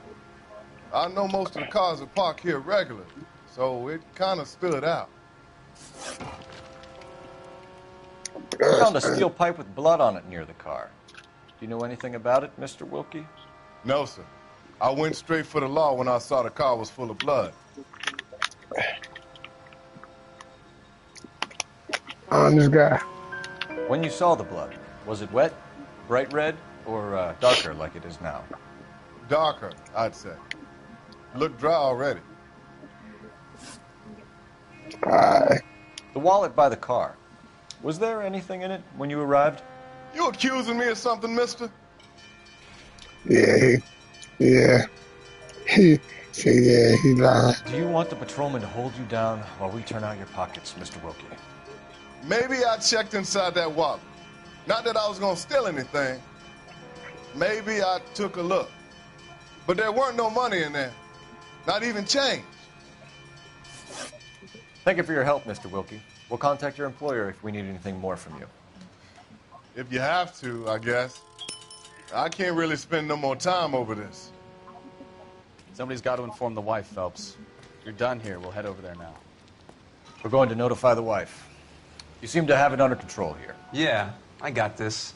I know most of the cars are parked here regularly, so it kind of stood out. I found a steel pipe with blood on it near the car. Do you know anything about it, Mr. Wilkie? No, sir. I went straight for the law when I saw the car was full of blood. On this guy. When you saw the blood, was it wet, bright red, or darker like it is now? Darker, I'd say. Looked dry already. The wallet by the car. Was there anything in it when you arrived? You accusing me of something, mister? Yeah. He lied. Do you want the patrolman to hold you down while we turn out your pockets, Mr. Wilkie? Maybe I checked inside that wallet. Not that I was gonna steal anything. Maybe I took a look. But there weren't no money in there. Not even change. Thank you for your help, Mr. Wilkie. We'll contact your employer if we need anything more from you. If you have to, I guess. I can't really spend no more time over this. Somebody's got to inform the wife, Phelps. If you're done here, we'll head over there now. We're going to notify the wife. You seem to have it under control here. Yeah, I got this.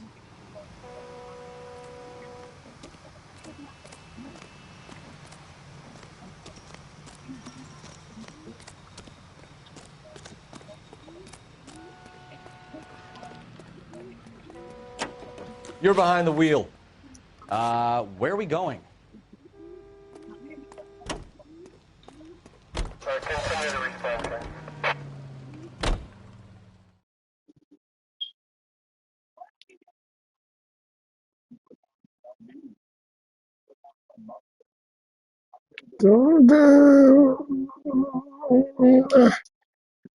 You're behind the wheel. Where are we going? Continue to respond, sir.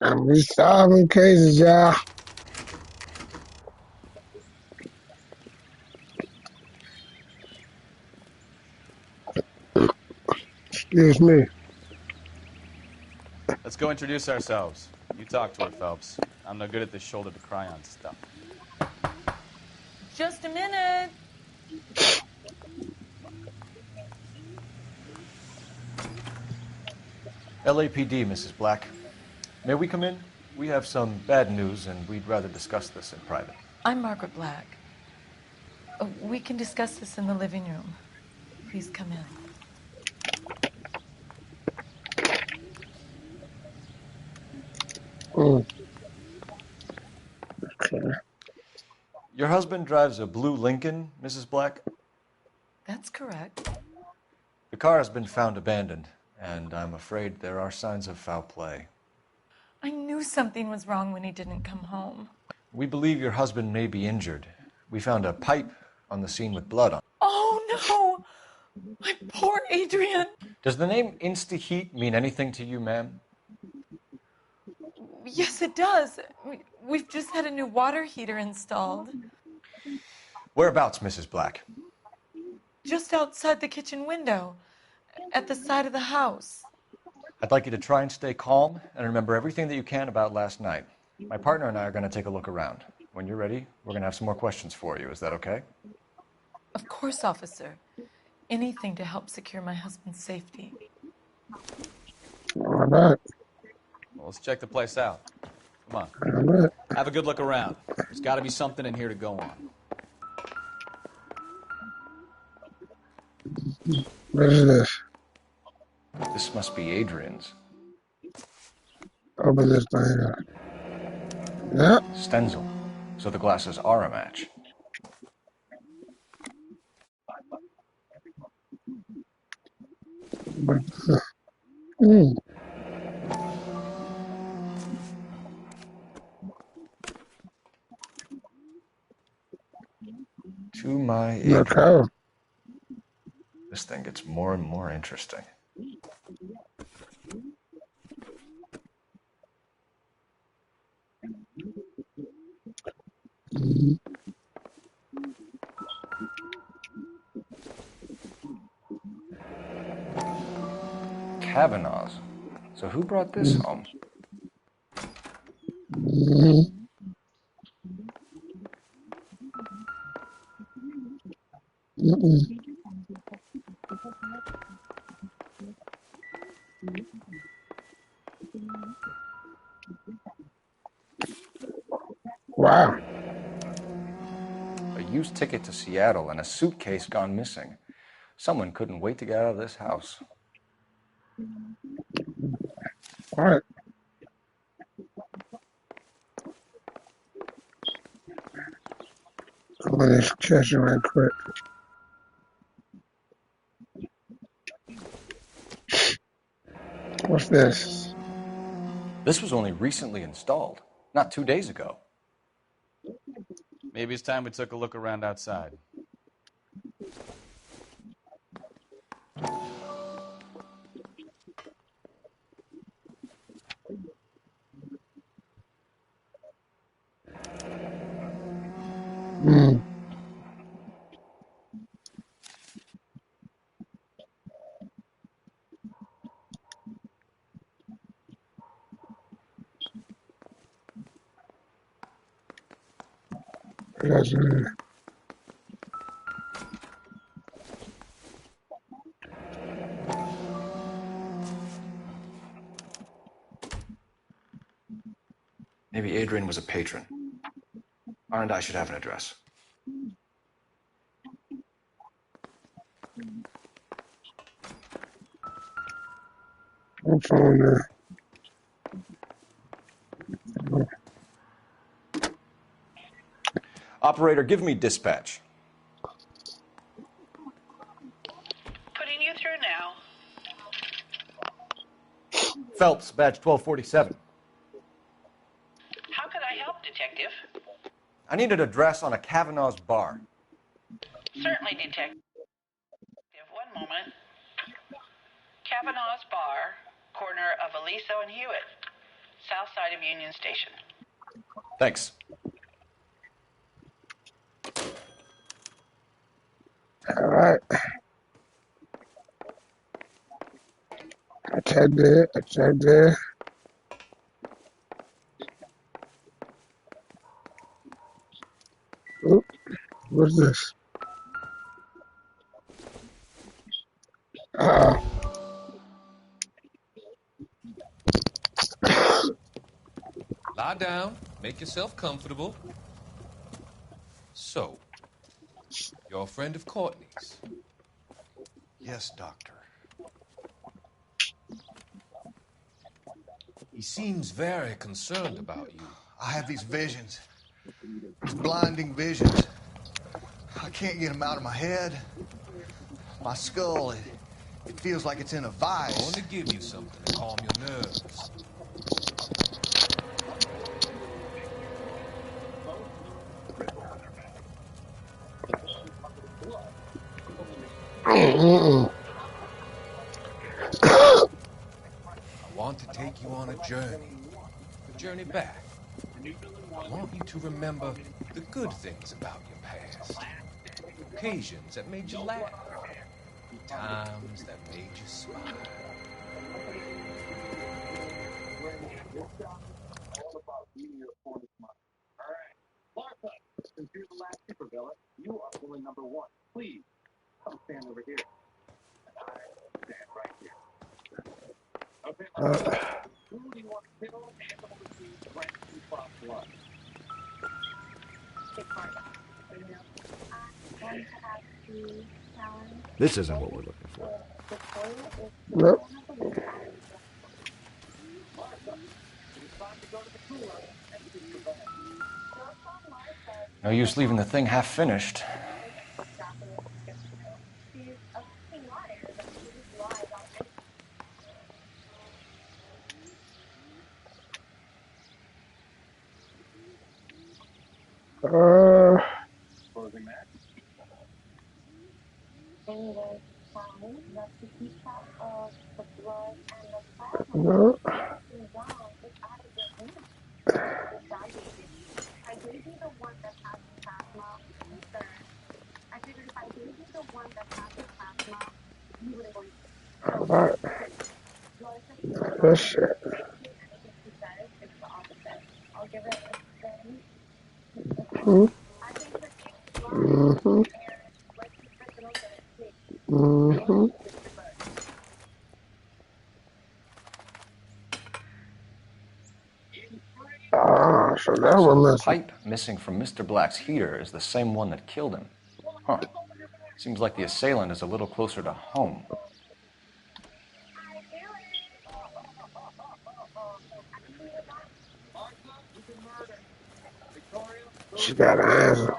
I'm just solving cases, y'all. Excuse me. Let's go introduce ourselves. You talk to her, Phelps. I'm no good at this shoulder to cry on stuff. Just a minute. LAPD, Mrs. Black. May we come in? We have some bad news, and we'd rather discuss this in private. I'm Margaret Black. We can discuss this in the living room. Please come in. Okay. Your husband drives a blue Lincoln, Mrs. Black? That's correct. The car has been found abandoned, and I'm afraid there are signs of foul play. I knew something was wrong when he didn't come home. We believe your husband may be injured. We found a pipe on the scene with blood on it. Oh, no! My poor Adrian! Does the name Insta-Heat mean anything to you, ma'am? Yes, it does. We've just had a new water heater installed. Whereabouts, Mrs. Black? Just outside the kitchen window, at the side of the house. I'd like you to try and stay calm and remember everything that you can about last night. My partner and I are going to take a look around. When you're ready, we're going to have some more questions for you. Is that okay? Of course, officer. Anything to help secure my husband's safety. All right. Well, let's check the place out. Come on. All right. Have a good look around. There's got to be something in here to go on. What is this? This must be Adrian's. Open this thing up. Yep. Stenzel. So the glasses are a match. But, To my Adrian. okay. This thing gets more and more interesting. Kavanaugh's. So who brought this home? Wow. A used ticket to Seattle and a suitcase gone missing. Someone couldn't wait to get out of this house. All right. Open this chest right quick. What's this? This was only recently installed, not 2 days ago. Maybe it's time we took a look around outside. That's Maybe Adrian was a patron. R&I should have an address. What's on there? Operator, give me dispatch. Putting you through now. Phelps, badge 1247. How could I help, Detective? I need an address on a Kavanaugh's bar. Certainly, Detective. One moment. Kavanaugh's Bar, corner of Aliso and Hewitt, south side of Union Station. Thanks. All right. I checked it. Oop. What's this? Lie down. Make yourself comfortable. So, you're a friend of Courtney's? Yes, Doctor. He seems very concerned about you. I have these visions. These blinding visions. I can't get them out of my head. My skull, it feels like it's in a vice. I want to give you something to calm your nerves. I want to take you on a journey back. I want you to remember the good things about your past. Occasions that made you laugh. Times that made you smile. Since you're the last supervillain, you are villain number one. Please, come stand over here. And I stand right here. Okay, who do you want to kill and oversee Frank Tupac blood? This isn't what we're looking for. Yep. No use leaving the thing half finished. Closing that. No. All right. That's it. Mm-hmm. Mm-hmm. Mm-hmm. Ah, so that So was the missing. pipe missing from Mr. Black's heater is the same one that killed him. Huh. Seems like the assailant is a little closer to home. She got an answer.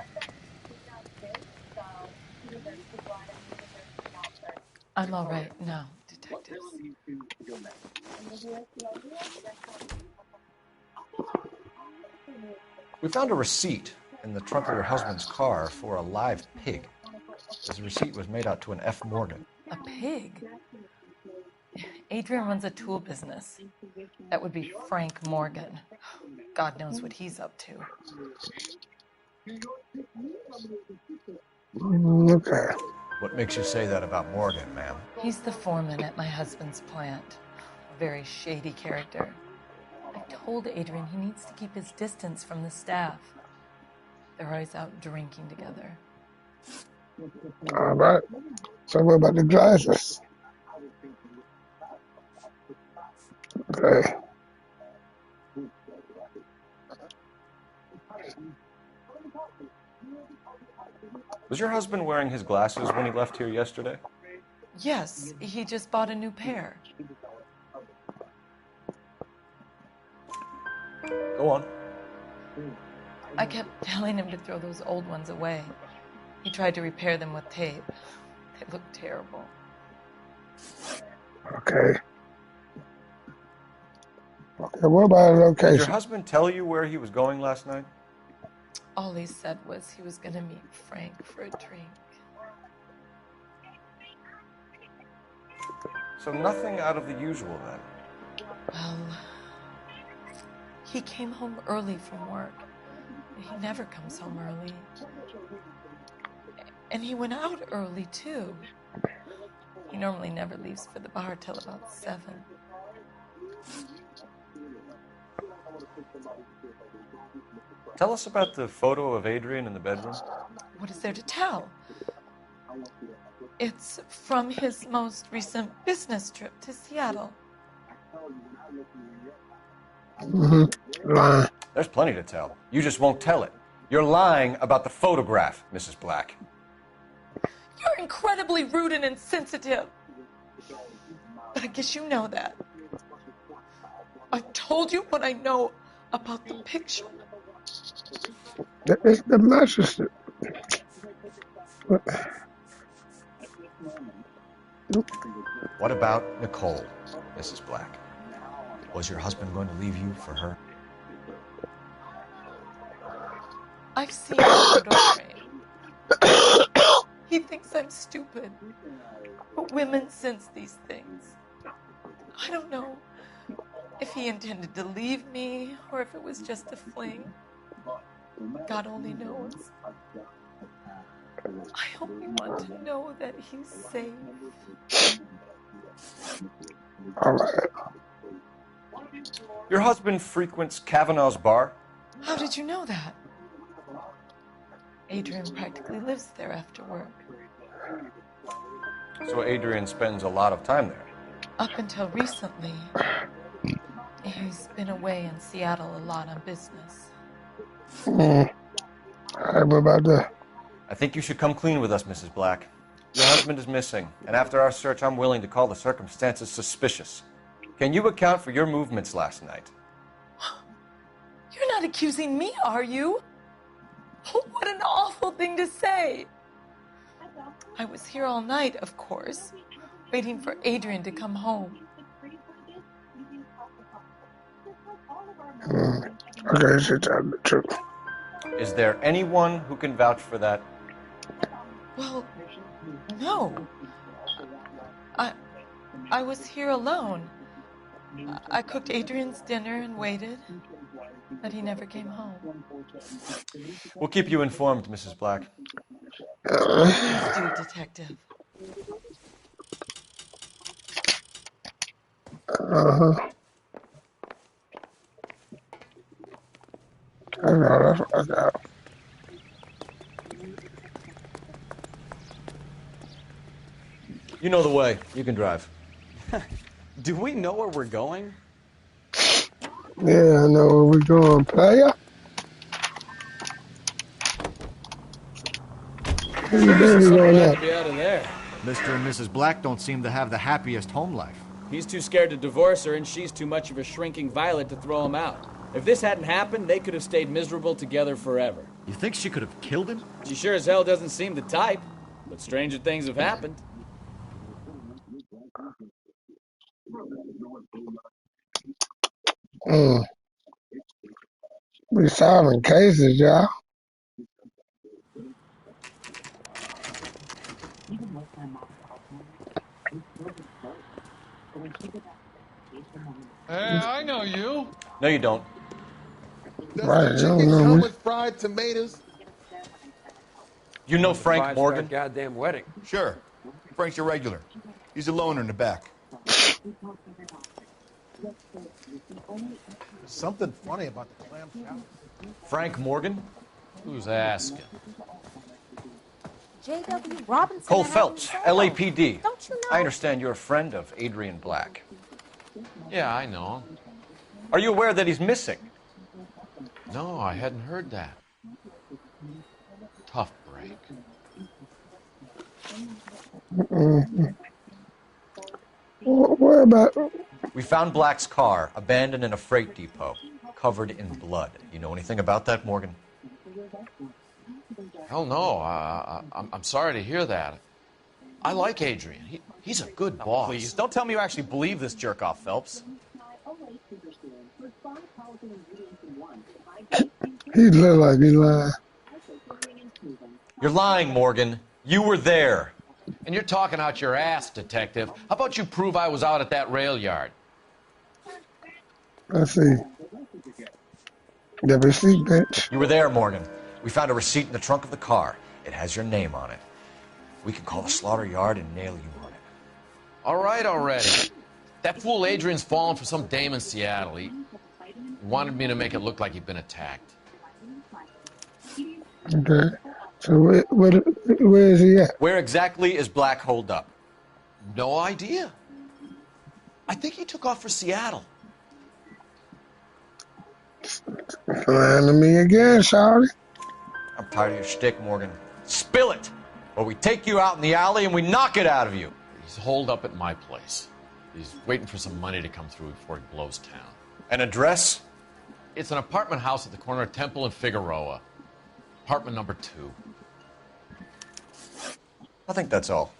I'm all right now, detectives. We found a receipt in the trunk of your husband's car for a live pig. This receipt was made out to an F. Morgan. A pig? Adrian runs a tool business. That would be Frank Morgan. God knows what he's up to. Okay. What makes you say that about Morgan, ma'am? He's the foreman at my husband's plant. A very shady character. I told Adrian he needs to keep his distance from the staff. They're always out drinking together. All right. So what about the glasses? Okay. Was your husband wearing his glasses when he left here yesterday? Yes, he just bought a new pair. Go on. I kept telling him to throw those old ones away. He tried to repair them with tape. They look terrible. Okay. Okay, what about a Did location? your husband tell you where he was going last night? All he said was he was going to meet Frank for a drink. So nothing out of the usual then? Well, he came home early from work. He never comes home early. And he went out early, too. He normally never leaves for the bar till about 7. Tell us about the photo of Adrian in the bedroom. What is there to tell? It's from his most recent business trip to Seattle. Mm-hmm. Lying. There's plenty to tell. You just won't tell it. You're lying about the photograph, Mrs. Black. You're incredibly rude and insensitive. But I guess you know that. I told you what I know about the picture. It's the mattress. What about Nicole, Mrs. Black? Was your husband going to leave you for her? I've seen the photo frame. He thinks I'm stupid. But women sense these things. I don't know if he intended to leave me or if it was just a fling. God only knows. I only want to know that he's safe. All right. Your husband frequents Kavanaugh's bar? How did you know that? Adrian practically lives there after work. So Adrian spends a lot of time there? Up until recently, he's been away in Seattle a lot on business. What about that? I think you should come clean with us, Mrs. Black. Your husband is missing, and after our search, I'm willing to call the circumstances suspicious. Can you account for your movements last night? You're not accusing me, are you? What an awful thing to say. I was here all night, of course, waiting for Adrian to come home. Okay, she's telling the truth. Is there anyone who can vouch for that? Well, no. I was here alone. I cooked Adrian's dinner and waited, but he never came home. We'll keep you informed, Mrs. Black. Please do, Detective. I know, that's what I got. You know the way. You can drive. Do we know where we're going? Yeah, I know where we're going, player. Seriously, going glad up. to be out of there. Mr. and Mrs. Black don't seem to have the happiest home life. He's too scared to divorce her, and she's too much of a shrinking violet to throw him out. If this hadn't happened, they could have stayed miserable together forever. You think she could have killed him? She sure as hell doesn't seem the type, but stranger things have happened. We solving cases, y'all. Hey, I know you. No, you don't. Does Right, the you don't chicken know come me. with fried tomatoes? You know Frank Morgan? Goddamn wedding. Sure. Frank's a regular. He's a loner in the back. There's something funny about the clam chowder. Frank Morgan? Who's asking? J.W. Robinson. Cole Phelps, LAPD. Don't you know? I understand you're a friend of Adrian Black. Yeah, I know. Are you aware that he's missing? No, I hadn't heard that. Tough break. Where about? We found Black's car abandoned in a freight depot, covered in blood. You know anything about that, Morgan? Hell no. I'm sorry to hear that. I like Adrian. He's a good boss. Please, don't tell me you actually believe this jerk-off, Phelps. He look like he lying. You're lying, Morgan. You were there. And you're talking out your ass, detective. How about you prove I was out at that rail yard? Let's see. The receipt, bitch. You were there, Morgan. We found a receipt in the trunk of the car. It has your name on it. We can call the slaughter yard and nail you on it. All right already. That fool Adrian's fallen for some dame in Seattle. He wanted me to make it look like he'd been attacked. Okay. So where is he at? Where exactly is Black holed up? No idea. I think he took off for Seattle. Lying to me again, shawty. I'm tired of your shtick, Morgan. Spill it, or we take you out in the alley and we knock it out of you. He's holed up at my place. He's waiting for some money to come through before he blows town. An address? It's an apartment house at the corner of Temple and Figueroa. Apartment number 2. I think that's all.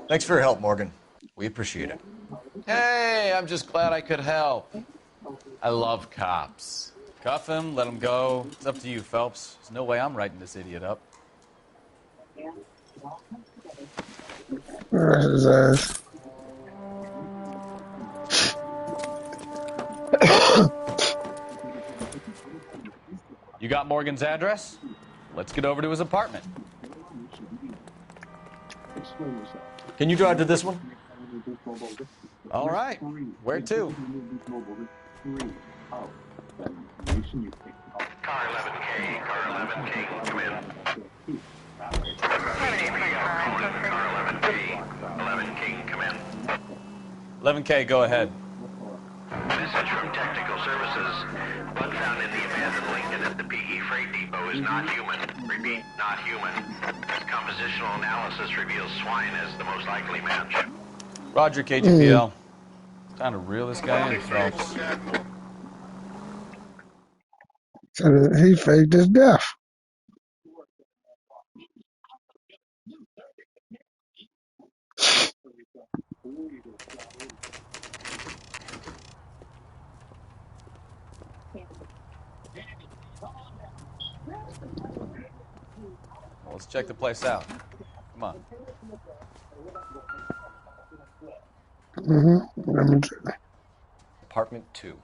Thanks for your help, Morgan. We appreciate it. Hey, I'm just glad I could help. I love cops. Cuff him, let him go. It's up to you, Phelps. There's no way I'm writing this idiot up. Arrest his ass. You got Morgan's address? Let's get over to his apartment. Can you drive to this one? All right. Where to? Car 11K, car 11K, come in. Car 11K, 11K, come in. 11K, go ahead. Message from Technical Services. Blood found in the abandoned Lincoln at the PE Freight Depot is not human. Repeat, not human. Compositional analysis reveals swine as the most likely match. Roger, KGPL. Time to reel this guy in, Phelps. So he faked his death. Well, let's check the place out. Come on. Apartment 2.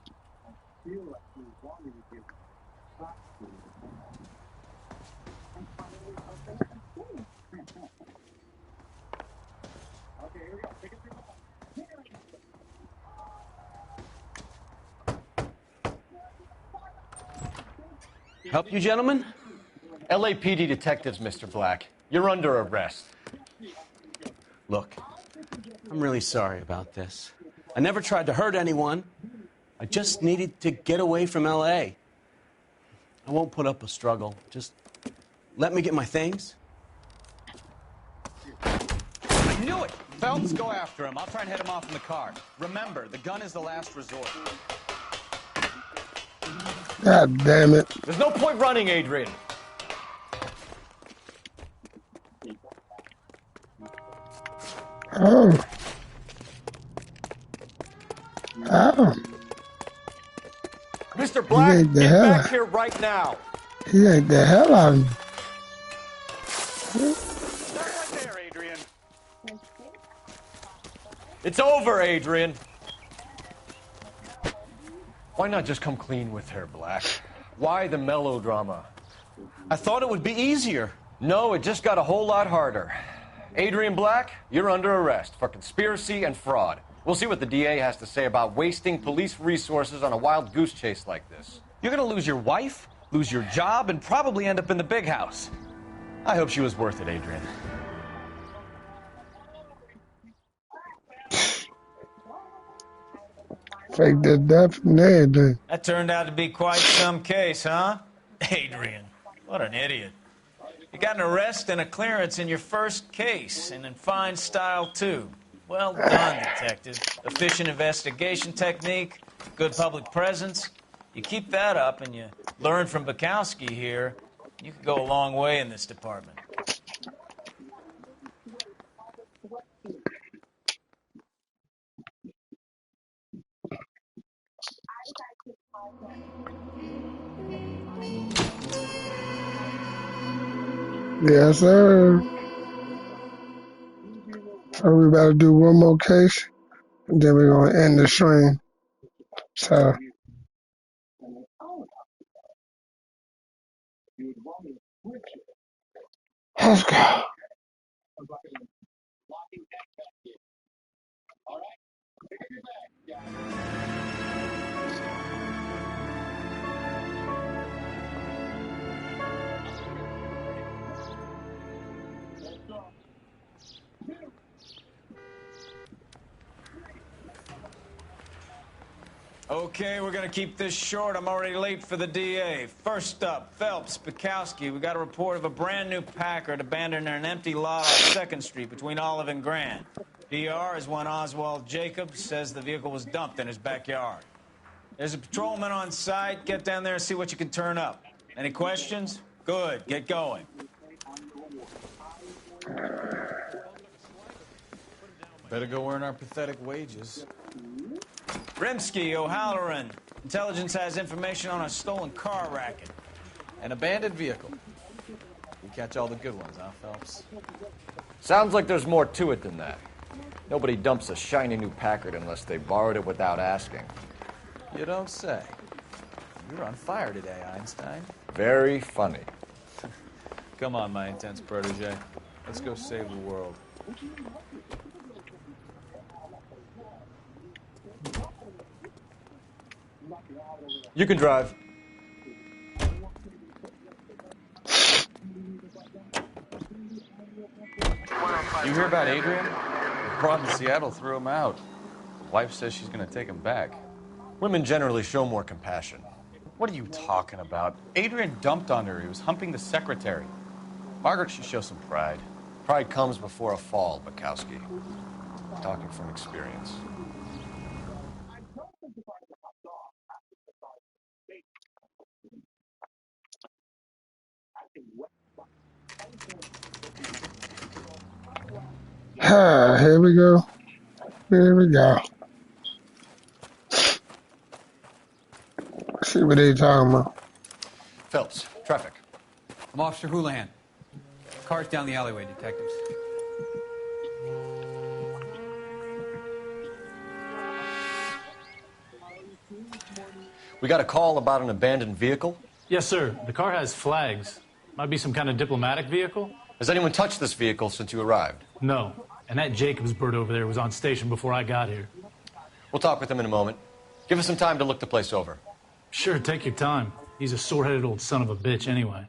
Help you, gentlemen? LAPD detectives, Mr. Black. You're under arrest. Look, I'm really sorry about this. I never tried to hurt anyone. I just needed to get away from L.A. I won't put up a struggle. Just let me get my things. I knew it! Phelps, go after him. I'll try and head him off in the car. Remember, the gun is the last resort. God damn it. There's no point running, Adrian. Oh. Oh. Mr. Black, get back here right now. He ate the hell out of him. Stop right there, Adrian. It's over, Adrian. Why not just come clean with her, Black? Why the melodrama? I thought it would be easier. No, it just got a whole lot harder. Adrian Black, you're under arrest for conspiracy and fraud. We'll see what the DA has to say about wasting police resources on a wild goose chase like this. You're going to lose your wife, lose your job, and probably end up in the big house. I hope she was worth it, Adrian. Faked his death and everything. That turned out to be quite some case, huh? Adrian, what an idiot. You got an arrest and a clearance in your first case, and in fine style, too. Well done, detective. Efficient investigation technique, good public presence. You keep that up and you learn from Bukowski here, you could go a long way in this department. Yes, sir. So we better do one more case, and then we're going to end the stream. So, let's go. Okay, we're going to keep this short. I'm already late for the DA. First up, Phelps, Bukowski. We got a report of a brand new Packard abandoned in an empty lot off 2nd Street between Olive and Grand. PR is one Oswald Jacobs says the vehicle was dumped in his backyard. There's a patrolman on site. Get down there and see what you can turn up. Any questions? Good. Get going. Better go earn our pathetic wages. Rimsky, O'Halloran. Intelligence has information on a stolen car racket. An abandoned vehicle. We catch all the good ones, huh, Phelps? Sounds like there's more to it than that. Nobody dumps a shiny new Packard unless they borrowed it without asking. You don't say. You're on fire today, Einstein. Very funny. Come on, my intense protege. Let's go save the world. You can drive. You hear about Adrian? The broad in Seattle threw him out. His wife says she's going to take him back. Women generally show more compassion. What are you talking about? Adrian dumped on her. He was humping the secretary. Margaret should show some pride. Pride comes before a fall, Bukowski. Talking from experience. Here we go. Here we go. Let's see what they talking about. Phelps, traffic. I'm Officer Houlihan. Car's down the alleyway, detectives. We got a call about an abandoned vehicle? Yes, sir. The car has flags. Might be some kind of diplomatic vehicle. Has anyone touched this vehicle since you arrived? No. And that Jacobs bird over there was on station before I got here. We'll talk with him in a moment. Give us some time to look the place over. Sure, take your time. He's a sore-headed old son of a bitch anyway.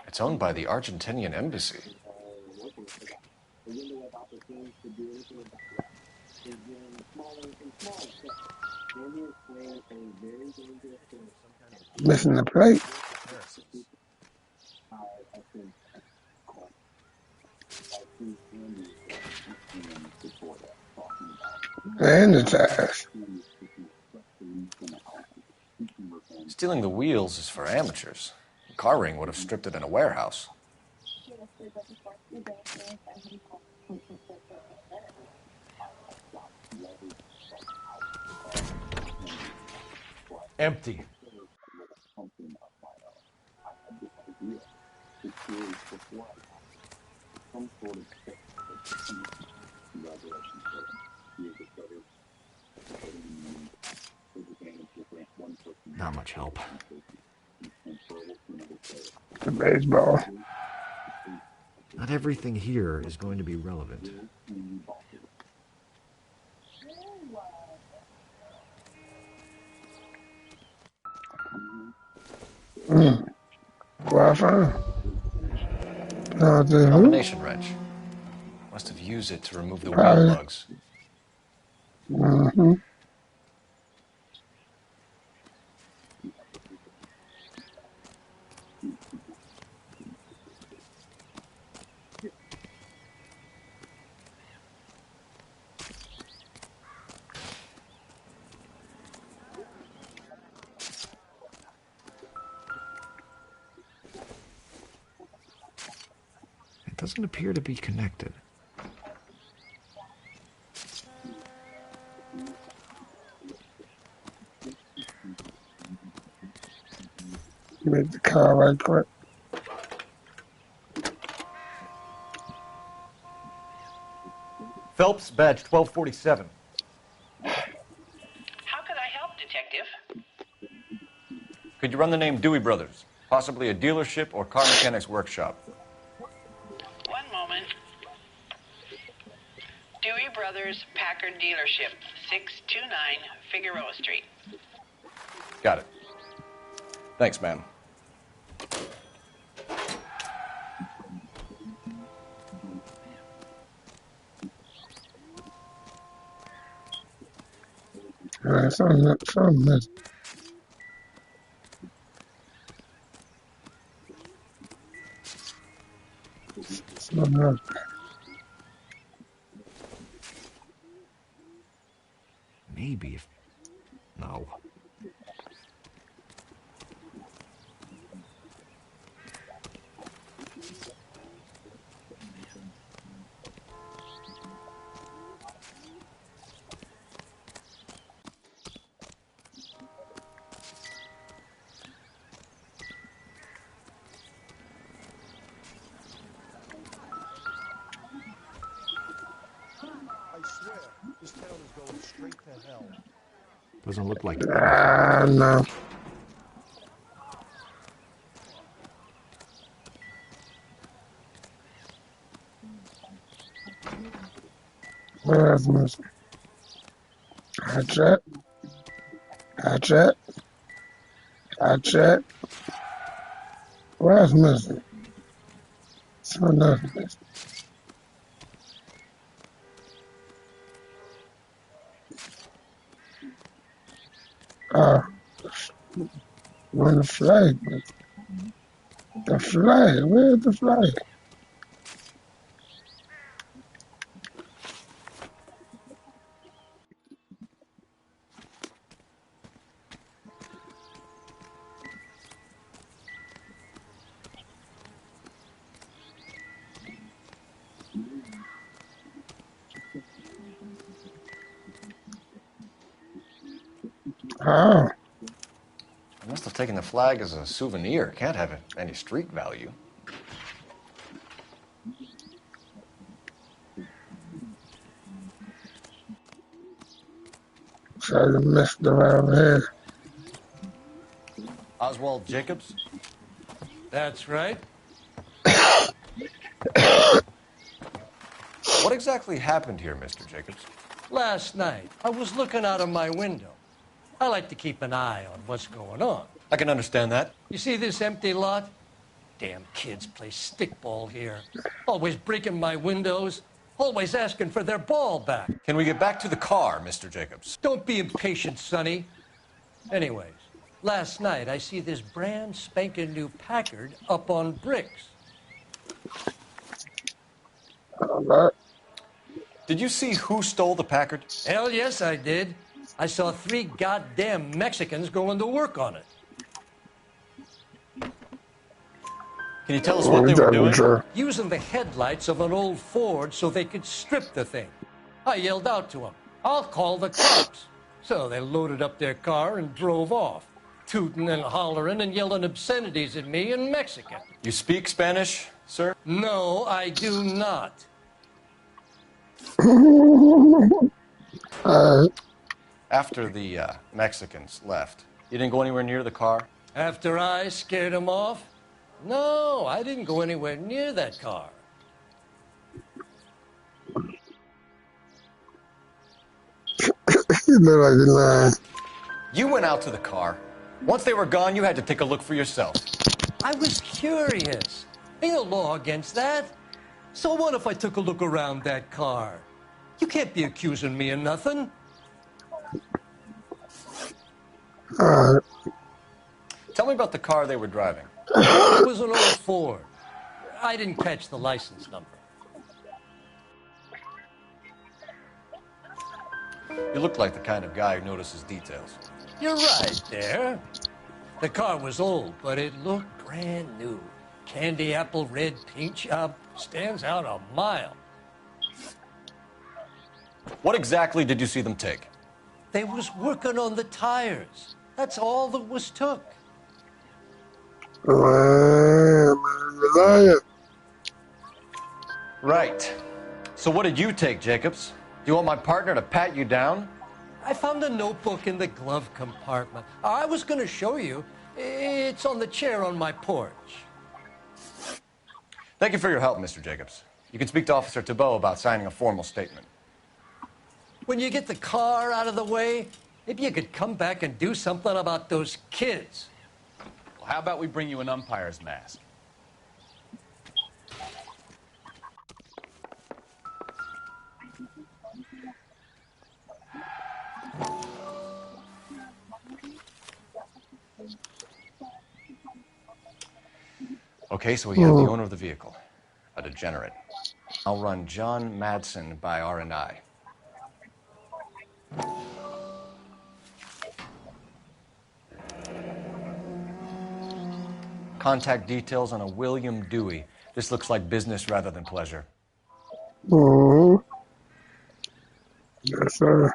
It's owned by the Argentinian embassy. Missing the plate. And the tires. Stealing the wheels is for amateurs. Car ring would have stripped it in a warehouse. Empty. Not much help. The baseball. Not everything here is going to be relevant. Wi-Fi. Combination wrench. Must have used it to remove the wheel lugs. Mm-hmm. It doesn't appear to be connected. Make the car right quick. Phelps, badge 1247. How could I help, Detective? Could you run the name Dewey Brothers? Possibly a dealership or car mechanic's workshop. One moment. Dewey Brothers Packard Dealership, 629 Figueroa Street. Got it. Thanks, man. Something missing. Something else. Maybe if... No. I swear, this town is going straight to hell. Doesn't look like... No. Where's missing? I check. I check. I check. Where's missing? So nothing missing. When the flag missing. The flag, where's the flag? Oh. I must have taken the flag as a souvenir. Can't have any street value. Try to mess around here. Oswald Jacobs? That's right. What exactly happened here, Mr. Jacobs? Last night, I was looking out of my window. I like to keep an eye on what's going on. I can understand that. You see this empty lot? Damn kids play stickball here. Always breaking my windows. Always asking for their ball back. Can we get back to the car, Mr. Jacobs? Don't be impatient, Sonny. Anyways, last night I see this brand spanking new Packard up on bricks. Did you see who stole the Packard? Hell yes, I did. I saw 3 goddamn Mexicans going to work on it. Can you tell us what they were doing? Using the headlights of an old Ford so they could strip the thing. I yelled out to them, "I'll call the cops." So they loaded up their car and drove off, tooting and hollering and yelling obscenities at me in Mexican. You speak Spanish, sir? No, I do not. After the Mexicans left, you didn't go anywhere near the car? After I scared them off? No, I didn't go anywhere near that car. You went out to the car. Once they were gone, you had to take a look for yourself. I was curious. Ain't no law against that. So what if I took a look around that car? You can't be accusing me of nothing. Tell me about the car they were driving. It was an old Ford. I didn't catch the license number. You look like the kind of guy who notices details. You're right there. The car was old, but it looked brand new. Candy apple red paint job stands out a mile. What exactly did you see them take? They was working on the tires. That's all that was took. Right. So what did you take, Jacobs? Do you want my partner to pat you down? I found a notebook in the glove compartment. I was going to show you. It's on the chair on my porch. Thank you for your help, Mr. Jacobs. You can speak to Officer Thibault about signing a formal statement. When you get the car out of the way, maybe you could come back and do something about those kids. Well, how about we bring you an umpire's mask? Okay, so we have the owner of the vehicle, a degenerate. I'll run John Madsen by R&I. Contact details on a William Dewey. This looks like business rather than pleasure. Mm-hmm. Yes, sir.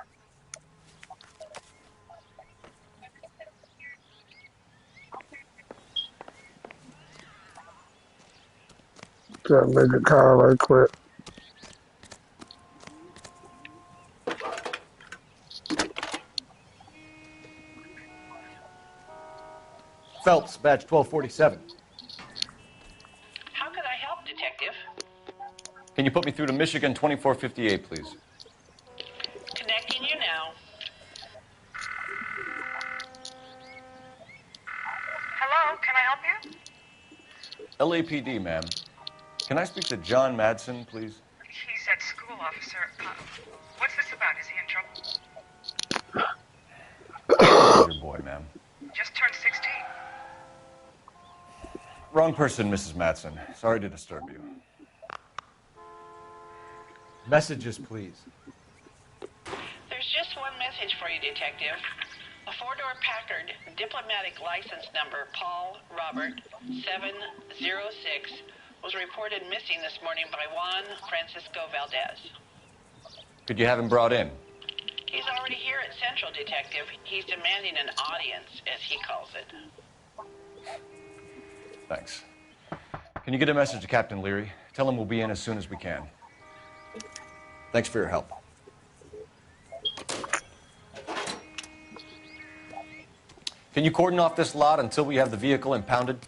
Gotta make a call right quick. Phelps, badge 1247. How can I help, Detective? Can you put me through to Michigan 2458, please? Connecting you now. Hello, can I help you? LAPD, ma'am. Can I speak to John Madsen, please? He's at school, officer. What's this about? Is he in trouble? How's your boy, ma'am? Just turned 16. Wrong person, Mrs. Madsen. Sorry to disturb you. Messages, please. There's just one message for you, Detective. A four-door Packard, diplomatic license number Paul Robert 706, was reported missing this morning by Juan Francisco Valdez. Could you have him brought in? He's already here at Central, Detective. He's demanding an audience, as he calls it. Thanks. Can you get a message to Captain Leary? Tell him we'll be in as soon as we can. Thanks for your help. Can you cordon off this lot until we have the vehicle impounded?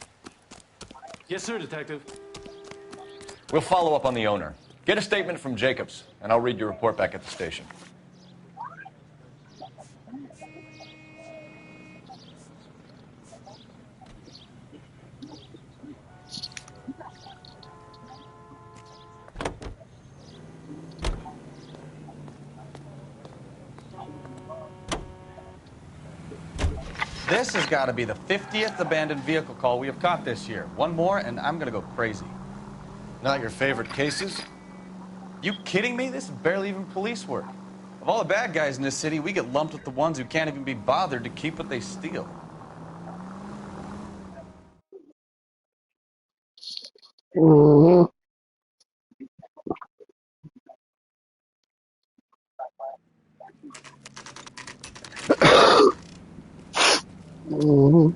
Yes, sir, Detective. We'll follow up on the owner. Get a statement from Jacobs, and I'll read your report back at the station. This has got to be the 50th abandoned vehicle call we have caught this year. One more, and I'm going to go crazy. Not your favorite cases? You kidding me? This is barely even police work. Of all the bad guys in this city, we get lumped with the ones who can't even be bothered to keep what they steal. Mm-hmm. Mm-hmm.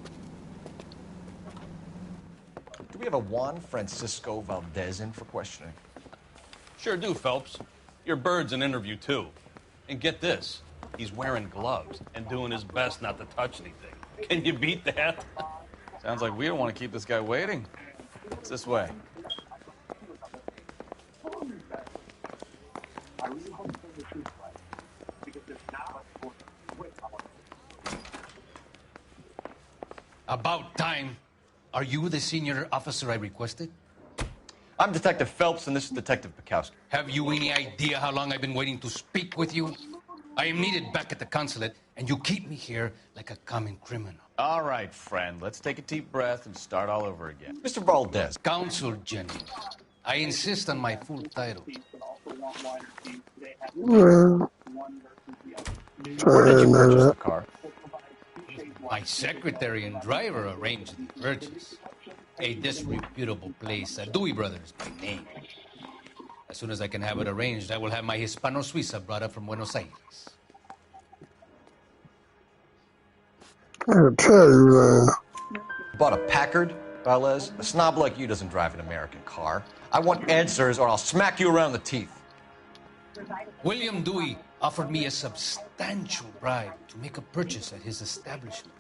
Do we have a Juan Francisco Valdez in for questioning? Sure do, Phelps. Your bird's an interview, too. And get this, he's wearing gloves and doing his best not to touch anything. Can you beat that? Sounds like we don't want to keep this guy waiting. It's this way. About time. Are you the senior officer I requested? I'm Detective Phelps, and this is Detective Bukowski. Have you any idea how long I've been waiting to speak with you? I am needed back at the consulate, and you keep me here like a common criminal. All right, friend. Let's take a deep breath and start all over again. Mr. Valdez. Consul General. I insist on my full title. Well, Where did you purchase the car? My secretary and driver arranged the purchase. A disreputable place, Dewey Brothers by name. As soon as I can have it arranged, I will have my Hispano Suiza brought up from Buenos Aires. I can tell you, man. Bought a Packard, Valdez? A snob like you doesn't drive an American car. I want answers, or I'll smack you around the teeth. William Dewey offered me a substantial bribe to make a purchase at his establishment.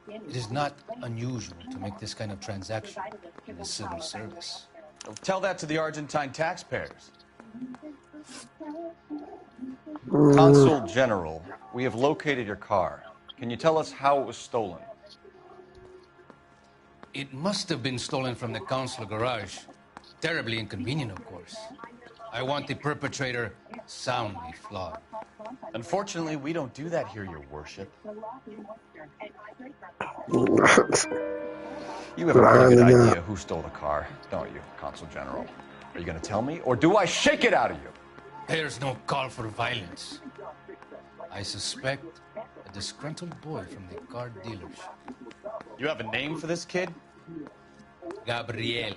It is not unusual to make this kind of transaction in the civil service. Tell that to the Argentine taxpayers. Consul General, we have located your car. Can you tell us how it was stolen? It must have been stolen from the consular garage. Terribly inconvenient, of course. I want the perpetrator soundly flogged. Unfortunately, we don't do that here, Your Worship. You have a pretty good idea who stole the car, don't you, Consul General? Are you going to tell me, or do I shake it out of you? There's no call for violence. I suspect a disgruntled boy from the car dealership. You have a name for this kid? Gabriel,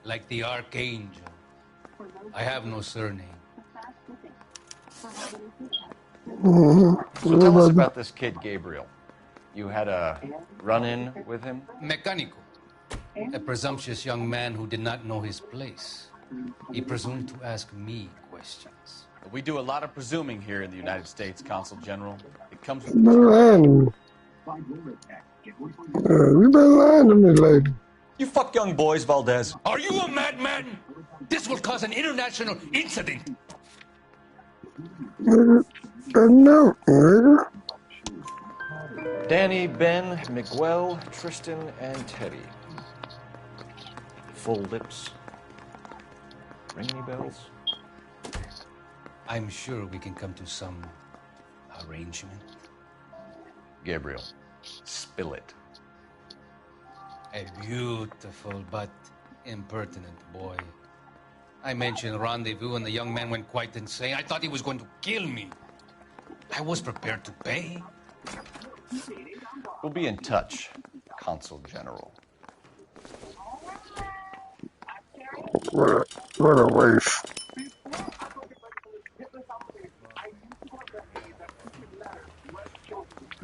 like the archangel. I have no surname. So tell us about this kid, Gabriel. You had a run-in with him? Mecánico. A presumptuous young man who did not know his place. He presumed to ask me questions. We do a lot of presuming here in the United States, Consul General. It comes with You the been lying to me. You been lying to me lately. You fuck young boys, Valdez. Are you a madman? This will cause an international incident. Nigga, no, nigga. Danny, Ben, Miguel, Tristan, and Teddy. Full lips. Ring any bells? I'm sure we can come to some arrangement. Gabriel, spill it. A beautiful but impertinent boy. I mentioned rendezvous and the young man went quite insane. I thought he was going to kill me. I was prepared to pay. We'll be in touch, Consul General. What a waste.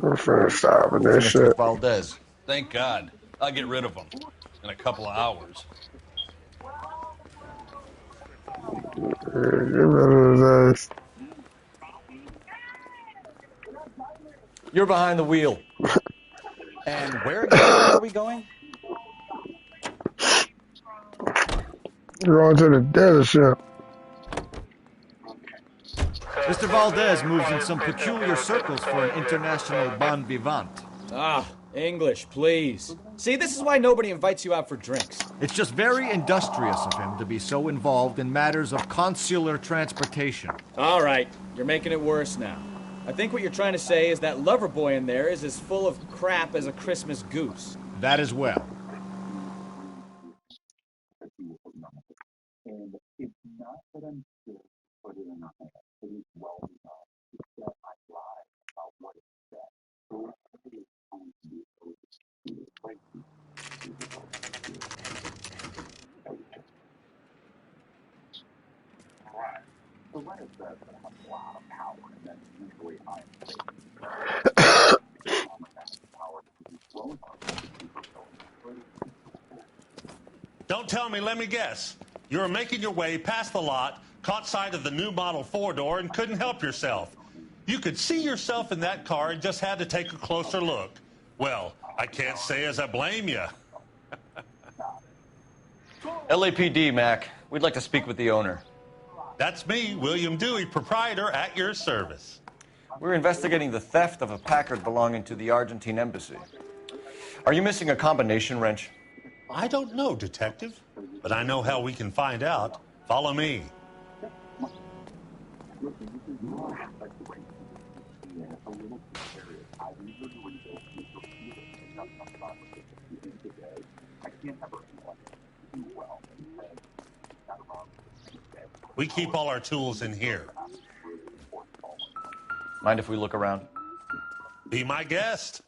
I'm finna stop with that Finished shit. with Valdez. Thank God. I'll get rid of him in a couple of hours. Get rid of his ass. You're behind the wheel. And where exactly are we going? You're going to the dealership. Mr. Valdez moves in some peculiar circles for an international bon vivant. Ah, English, please. See, this is why nobody invites you out for drinks. It's just very industrious of him to be so involved in matters of consular transportation. All right, you're making it worse now. I think what you're trying to say is that lover boy in there is as full of crap as a Christmas goose. That as well. Don't tell me, let me guess. You were making your way past the lot, caught sight of the new model four-door, and couldn't help yourself. You could see yourself in that car and just had to take a closer look. Well, I can't say as I blame you. LAPD, Mac. We'd like to speak with the owner. That's me, William Dewey, proprietor, at your service. We're investigating the theft of a Packard belonging to the Argentine embassy. Are you missing a combination wrench? I don't know, Detective, but I know how we can find out. Follow me. We keep all our tools in here. Mind if we look around? Be my guest.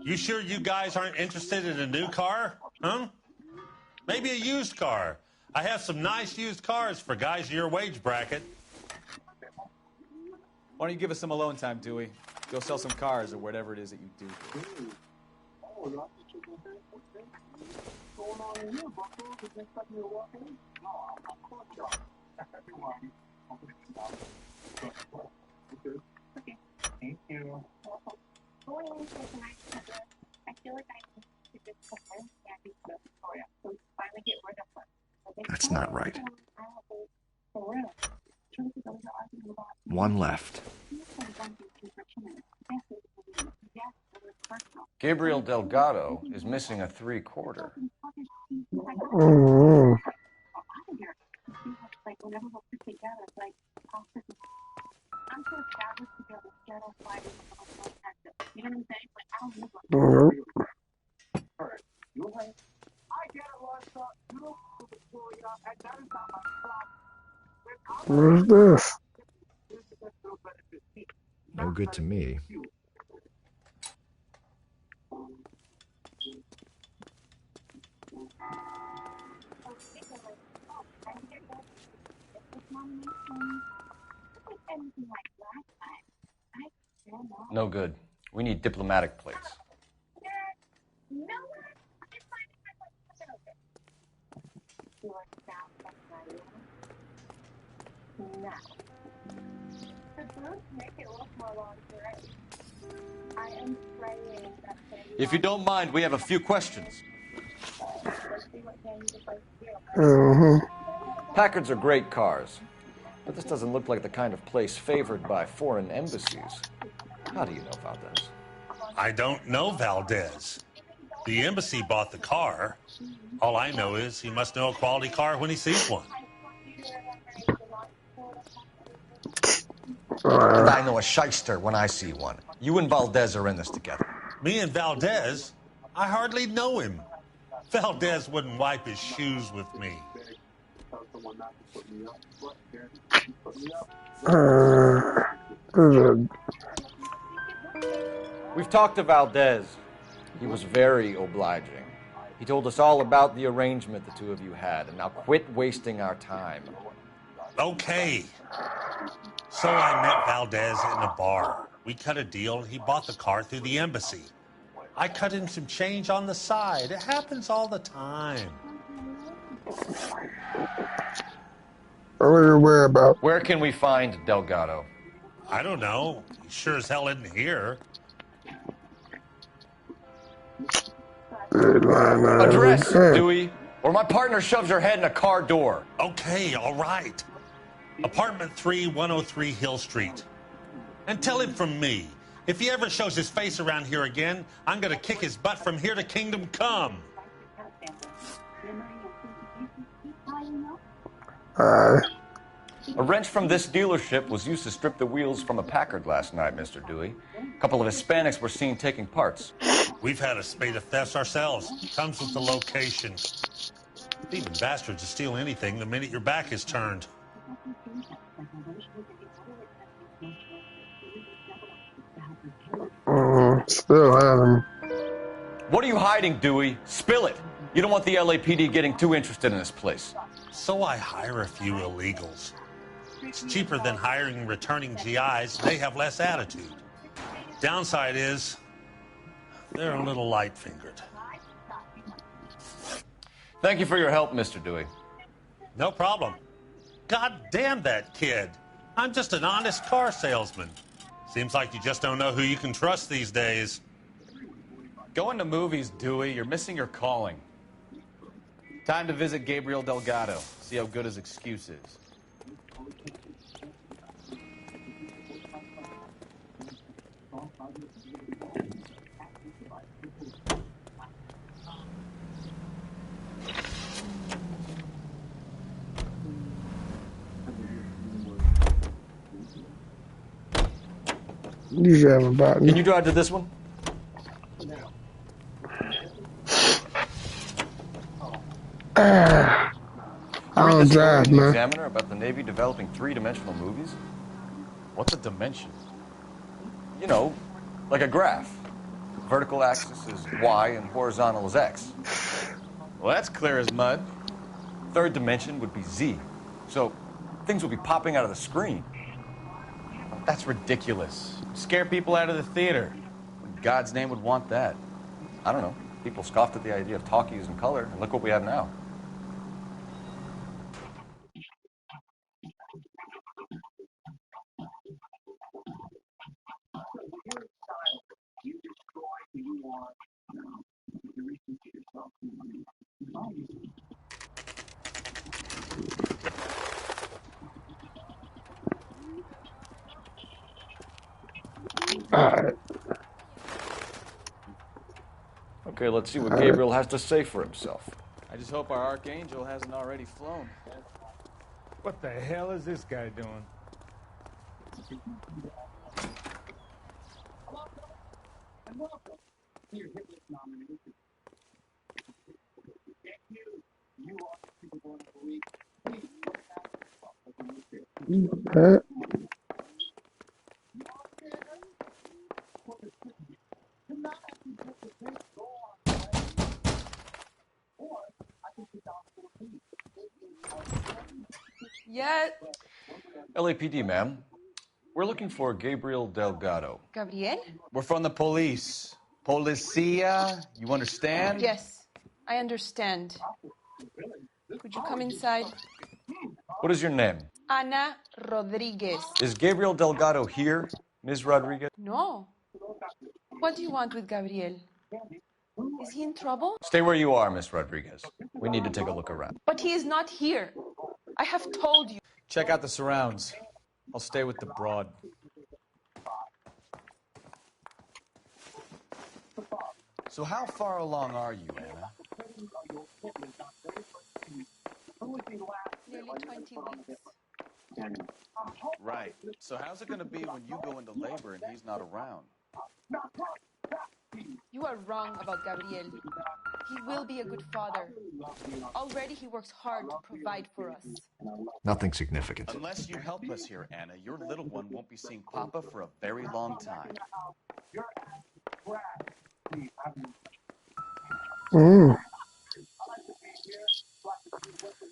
You sure you guys aren't interested in a new car? Huh? Maybe a used car. I have some nice used cars for guys in your wage bracket. Why don't you give us some alone time, Dewey? Go sell some cars or whatever it is that you do. Thank you. I feel like I need to just confirm Gabby's Victoria. So finally get rid of her. That's not right. One left. Gabriel Delgado is missing a 3/4. Mm-hmm. Nope. What's this? No good to me. No good. We need diplomatic plates. If you don't mind, we have a few questions. Packards are great cars, but this doesn't look like the kind of place favored by foreign embassies. How do you know Valdez? I don't know Valdez. The embassy bought the car. All I know is he must know a quality car when he sees one. And I know a shyster when I see one. You and Valdez are in this together. Me and Valdez? I hardly know him. Valdez wouldn't wipe his shoes with me. We've talked to Valdez. He was very obliging. He told us all about the arrangement the two of you had, and now quit wasting our time. Okay. So I met Valdez in a bar. We cut a deal, and he bought the car through the embassy. I cut him some change on the side. It happens all the time. What are you worried about? Where can we find Delgado? I don't know. He sure as hell isn't here. Address, Dewey, or my partner shoves her head in a car door. Okay, all right. Apartment 3, 103 Hill Street. And tell him from me, if he ever shows his face around here again, I'm going to kick his butt from here to Kingdom Come. A wrench from this dealership was used to strip the wheels from a Packard last night, Mr. Dewey. A couple of Hispanics were seen taking parts. We've had a spate of thefts ourselves. Comes with the location. Thieving bastards to steal anything the minute your back is turned. Still having. What are you hiding, Dewey? Spill it. You don't want the LAPD getting too interested in this place. So I hire a few illegals. It's cheaper than hiring returning GIs. They have less attitude. Downside is they're a little light-fingered. Thank you for your help, Mr. Dewey. No problem. God damn that kid. I'm just an honest car salesman. Seems like you just don't know who you can trust these days. Going to movies, Dewey. You're missing your calling. Time to visit Gabriel Delgado. See how good his excuse is. You should have a button. Can you drive to this one? I don't drive, in the man. Examiner about the Navy developing three-dimensional movies? What's a dimension? You know, like a graph. Vertical axis is Y and horizontal is X. Well, that's clear as mud. Third dimension would be Z. So things would be popping out of the screen. That's ridiculous. Scare people out of the theater. In God's name would want that. I don't know. People scoffed at the idea of talkies in color, and look what we have now. Alright. Okay, let's see what Gabriel has to say for himself. I just hope our Archangel hasn't already flown. What the hell is this guy doing? Okay. Yet, LAPD, ma'am. We're looking for Gabriel Delgado. Gabriel? We're from the police. Policia, you understand? Yes, I understand. Could you come inside? What is your name? Ana Rodriguez. Is Gabriel Delgado here, Ms. Rodriguez? No. What do you want with Gabriel? Is he in trouble? Stay where you are, Miss Rodriguez. We need to take a look around. But he is not here. I have told you. Check out the surrounds. I'll stay with the broad. So how far along are you, Anna? Nearly 20 weeks. Right. So how's it going to be when you go into labor and he's not around? You are wrong about Gabriel. He will be a good father. Already he works hard to provide for us. Nothing significant. Unless you help us here, Anna, your little one won't be seeing Papa for a very long time.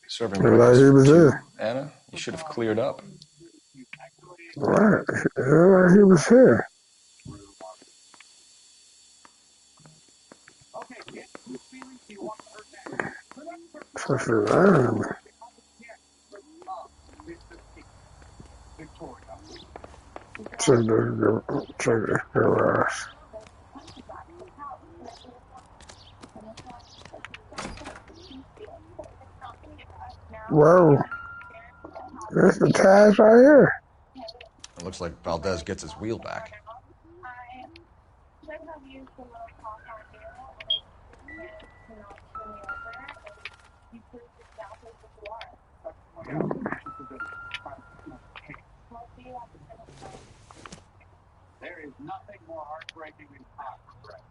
Serving Like breakfast he for was two, here. Anna. You should have cleared up. Right. Like he was here. Such a random. Check the garage. Whoa. There's the tires right here. It looks like Valdez gets his wheel back. There is nothing more heartbreaking than regret.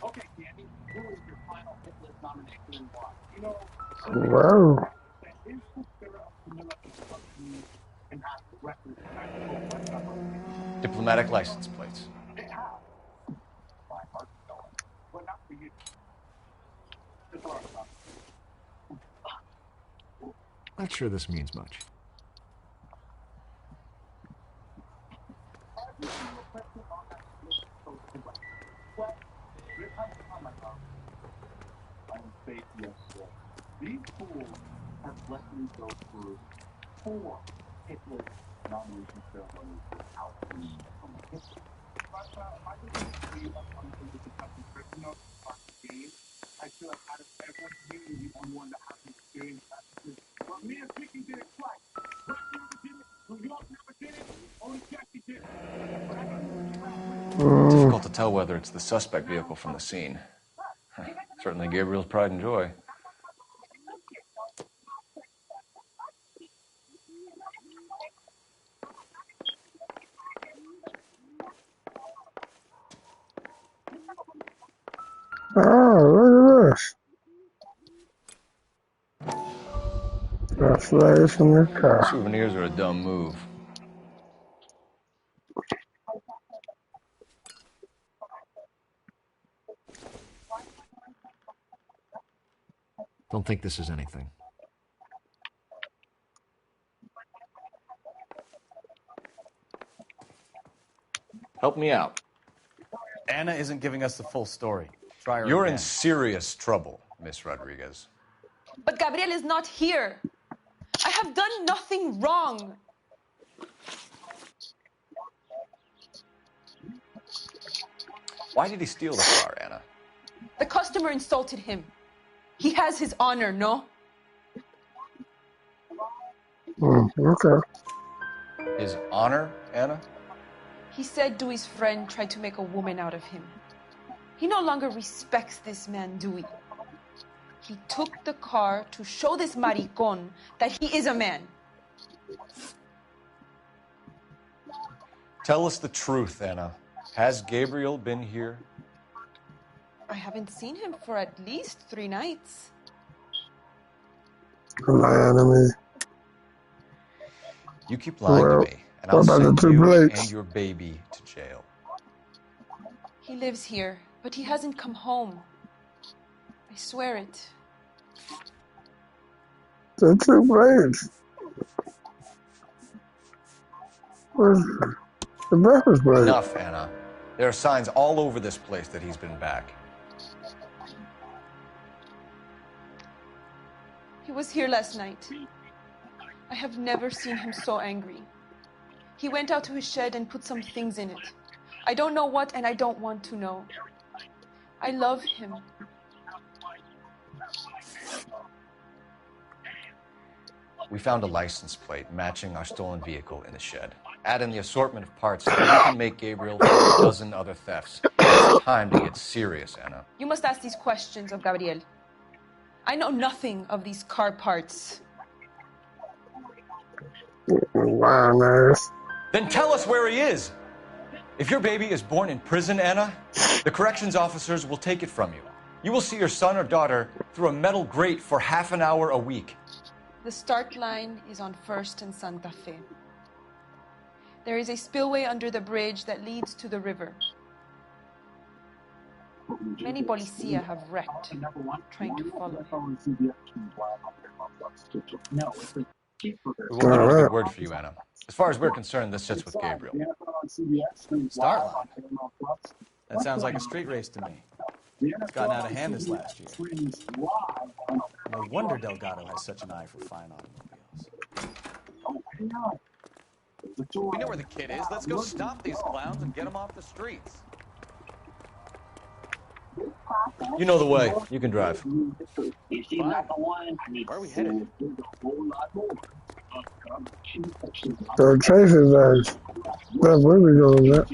Okay, Candy, who is your final hit list nomination and why? You know, Whoa. that is the spirit of humility and not record. Diplomatic license plates. My heart's going, but not for you. Not sure this means much. These fools have let me go through 4 Hitler nomination ceremonies without me from a history. But I just want to tell you about something with the country criminal game. I feel like out of everyone here, you're the only one that has experience that. But me and Vicky did it twice. Black never did it. New York never did it. Only Jackie did it. Difficult to tell whether it's the suspect vehicle from the scene. Certainly Gabriel's pride and joy. Oh, look at this. Got flags in the car. Souvenirs are a dumb move. Don't think this is anything. Help me out. Anna isn't giving us the full story. Try her You're again. in serious trouble, Miss Rodriguez. But Gabriel is not here. I have done nothing wrong. Why did he steal the car, Anna? The customer insulted him. He has his honor, no? Okay. His honor, Anna? He said Dewey's friend tried to make a woman out of him. He no longer respects this man, Dewey. He took the car to show this maricón that he is a man. Tell us the truth, Anna. Has Gabriel been here? I haven't seen him for at least 3 nights. Lying to me. You keep lying to me, and I'll what about send the 2 you plates? and your baby to jail. He lives here, but he hasn't come home. I swear it. The 2 plates. Where's the breakfast place? Enough, Anna. There are signs all over this place that he's been back. He was here last night. I have never seen him so angry. He went out to his shed and put some things in it. I don't know what, and I don't want to know. I love him. We found a license plate matching our stolen vehicle in the shed. Add in the assortment of parts, and we can make Gabriel for a dozen other thefts. It's time to get serious, Anna. You must ask these questions of Gabriel. I know nothing of these car parts. Wow, Then tell us where he is. If your baby is born in prison, Anna, the corrections officers will take it from you. You will see your son or daughter through a metal grate for half an hour a week. The start line is on 1st and Santa Fe. There is a spillway under the bridge that leads to the river. Many policia have wrecked, trying to follow him. We won't have a good word for you, Anna. As far as we're concerned, this sits with Gabriel. Start line. That sounds like a street race to me. It's gotten out of hand this last year. No wonder Delgado has such an eye for fine automobiles. We know where the kid is. Let's go stop these clowns and get him off the streets. You know the way. You can drive. Fine. Where are we headed? So Tracy's that's where we going, man.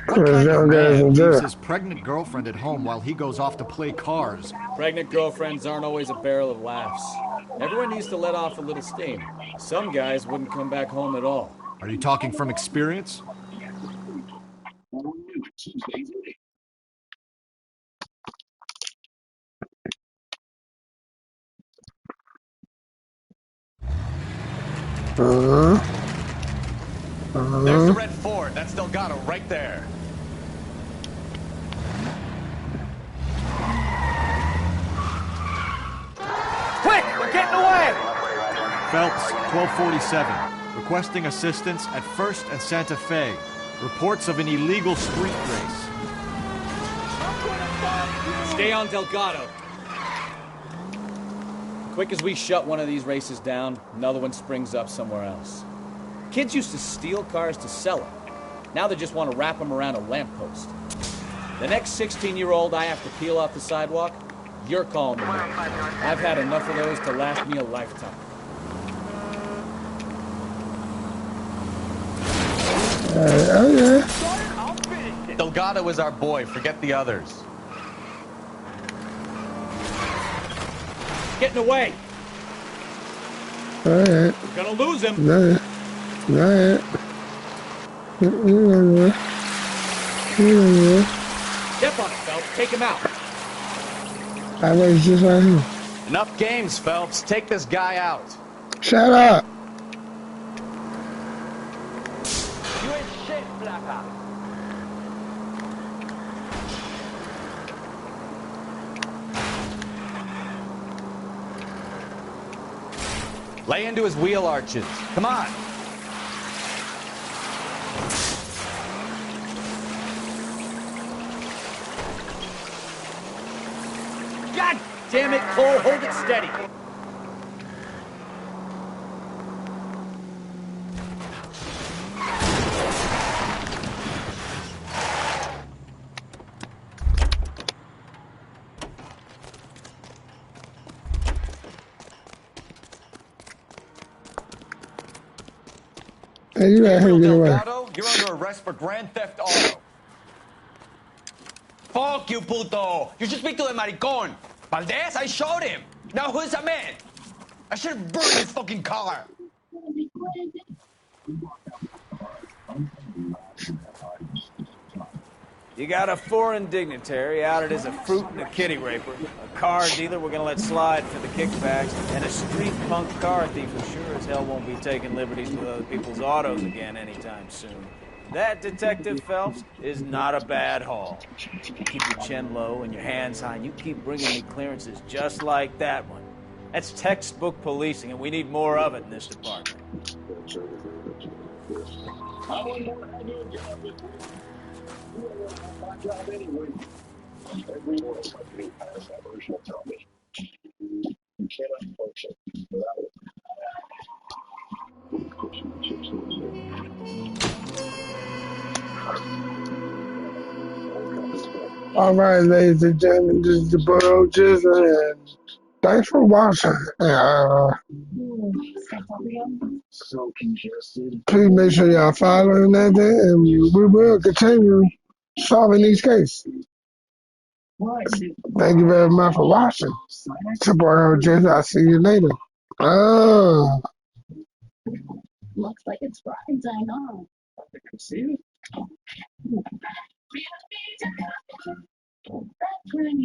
What kind of man leaves his pregnant girlfriend at home while he goes off to play cars? Pregnant girlfriends aren't always a barrel of laughs. Everyone needs to let off a little steam. Some guys wouldn't come back home at all. Are you talking from experience? There's the red Ford. That's Delgado right there. Quick! We're getting away! Phelps, 1247. Requesting assistance at 1st and Santa Fe. Reports of an illegal street race. Stay on Delgado. Quick as we shut one of these races down, another one springs up somewhere else. Kids used to steal cars to sell them. Now they just want to wrap them around a lamppost. The next 16-year-old I have to peel off the sidewalk, you're calling the man. I've had enough of those to last me a lifetime. Delgado is our boy. Forget the others. Getting away. Alright. We're gonna lose him. Alright. Step on it, Phelps. Take him out. I was just right here. Enough games, Phelps. Take this guy out. Shut up. You ain't shit, Flaca. Lay into his wheel arches. Come on. God damn it, Cole. Hold it steady. Hey, you out here, get away. Delgado, you're under arrest for Grand Theft Auto. Fuck you, puto! You should speak to the maricon. Valdez, I showed him. Now who's the man? I should have burned his fucking car. You got a foreign dignitary outed as a fruit and a kitty raper, a car dealer we're gonna let slide for the kickbacks, and a street punk car thief who sure as hell won't be taking liberties with other people's autos again anytime soon. That, Detective Phelps, is not a bad haul. You keep your chin low and your hands high, and you keep bringing me clearances just like that one. That's textbook policing, and we need more of it in this department. All right, ladies and gentlemen, this is the Borough Jizzle, and thanks for watching. Please make sure y'all following that, and we will continue solving these cases. Thank you very much for watching. It's your Borough Jizzle. I'll see you later. Ah. Looks like it's Friday, I know.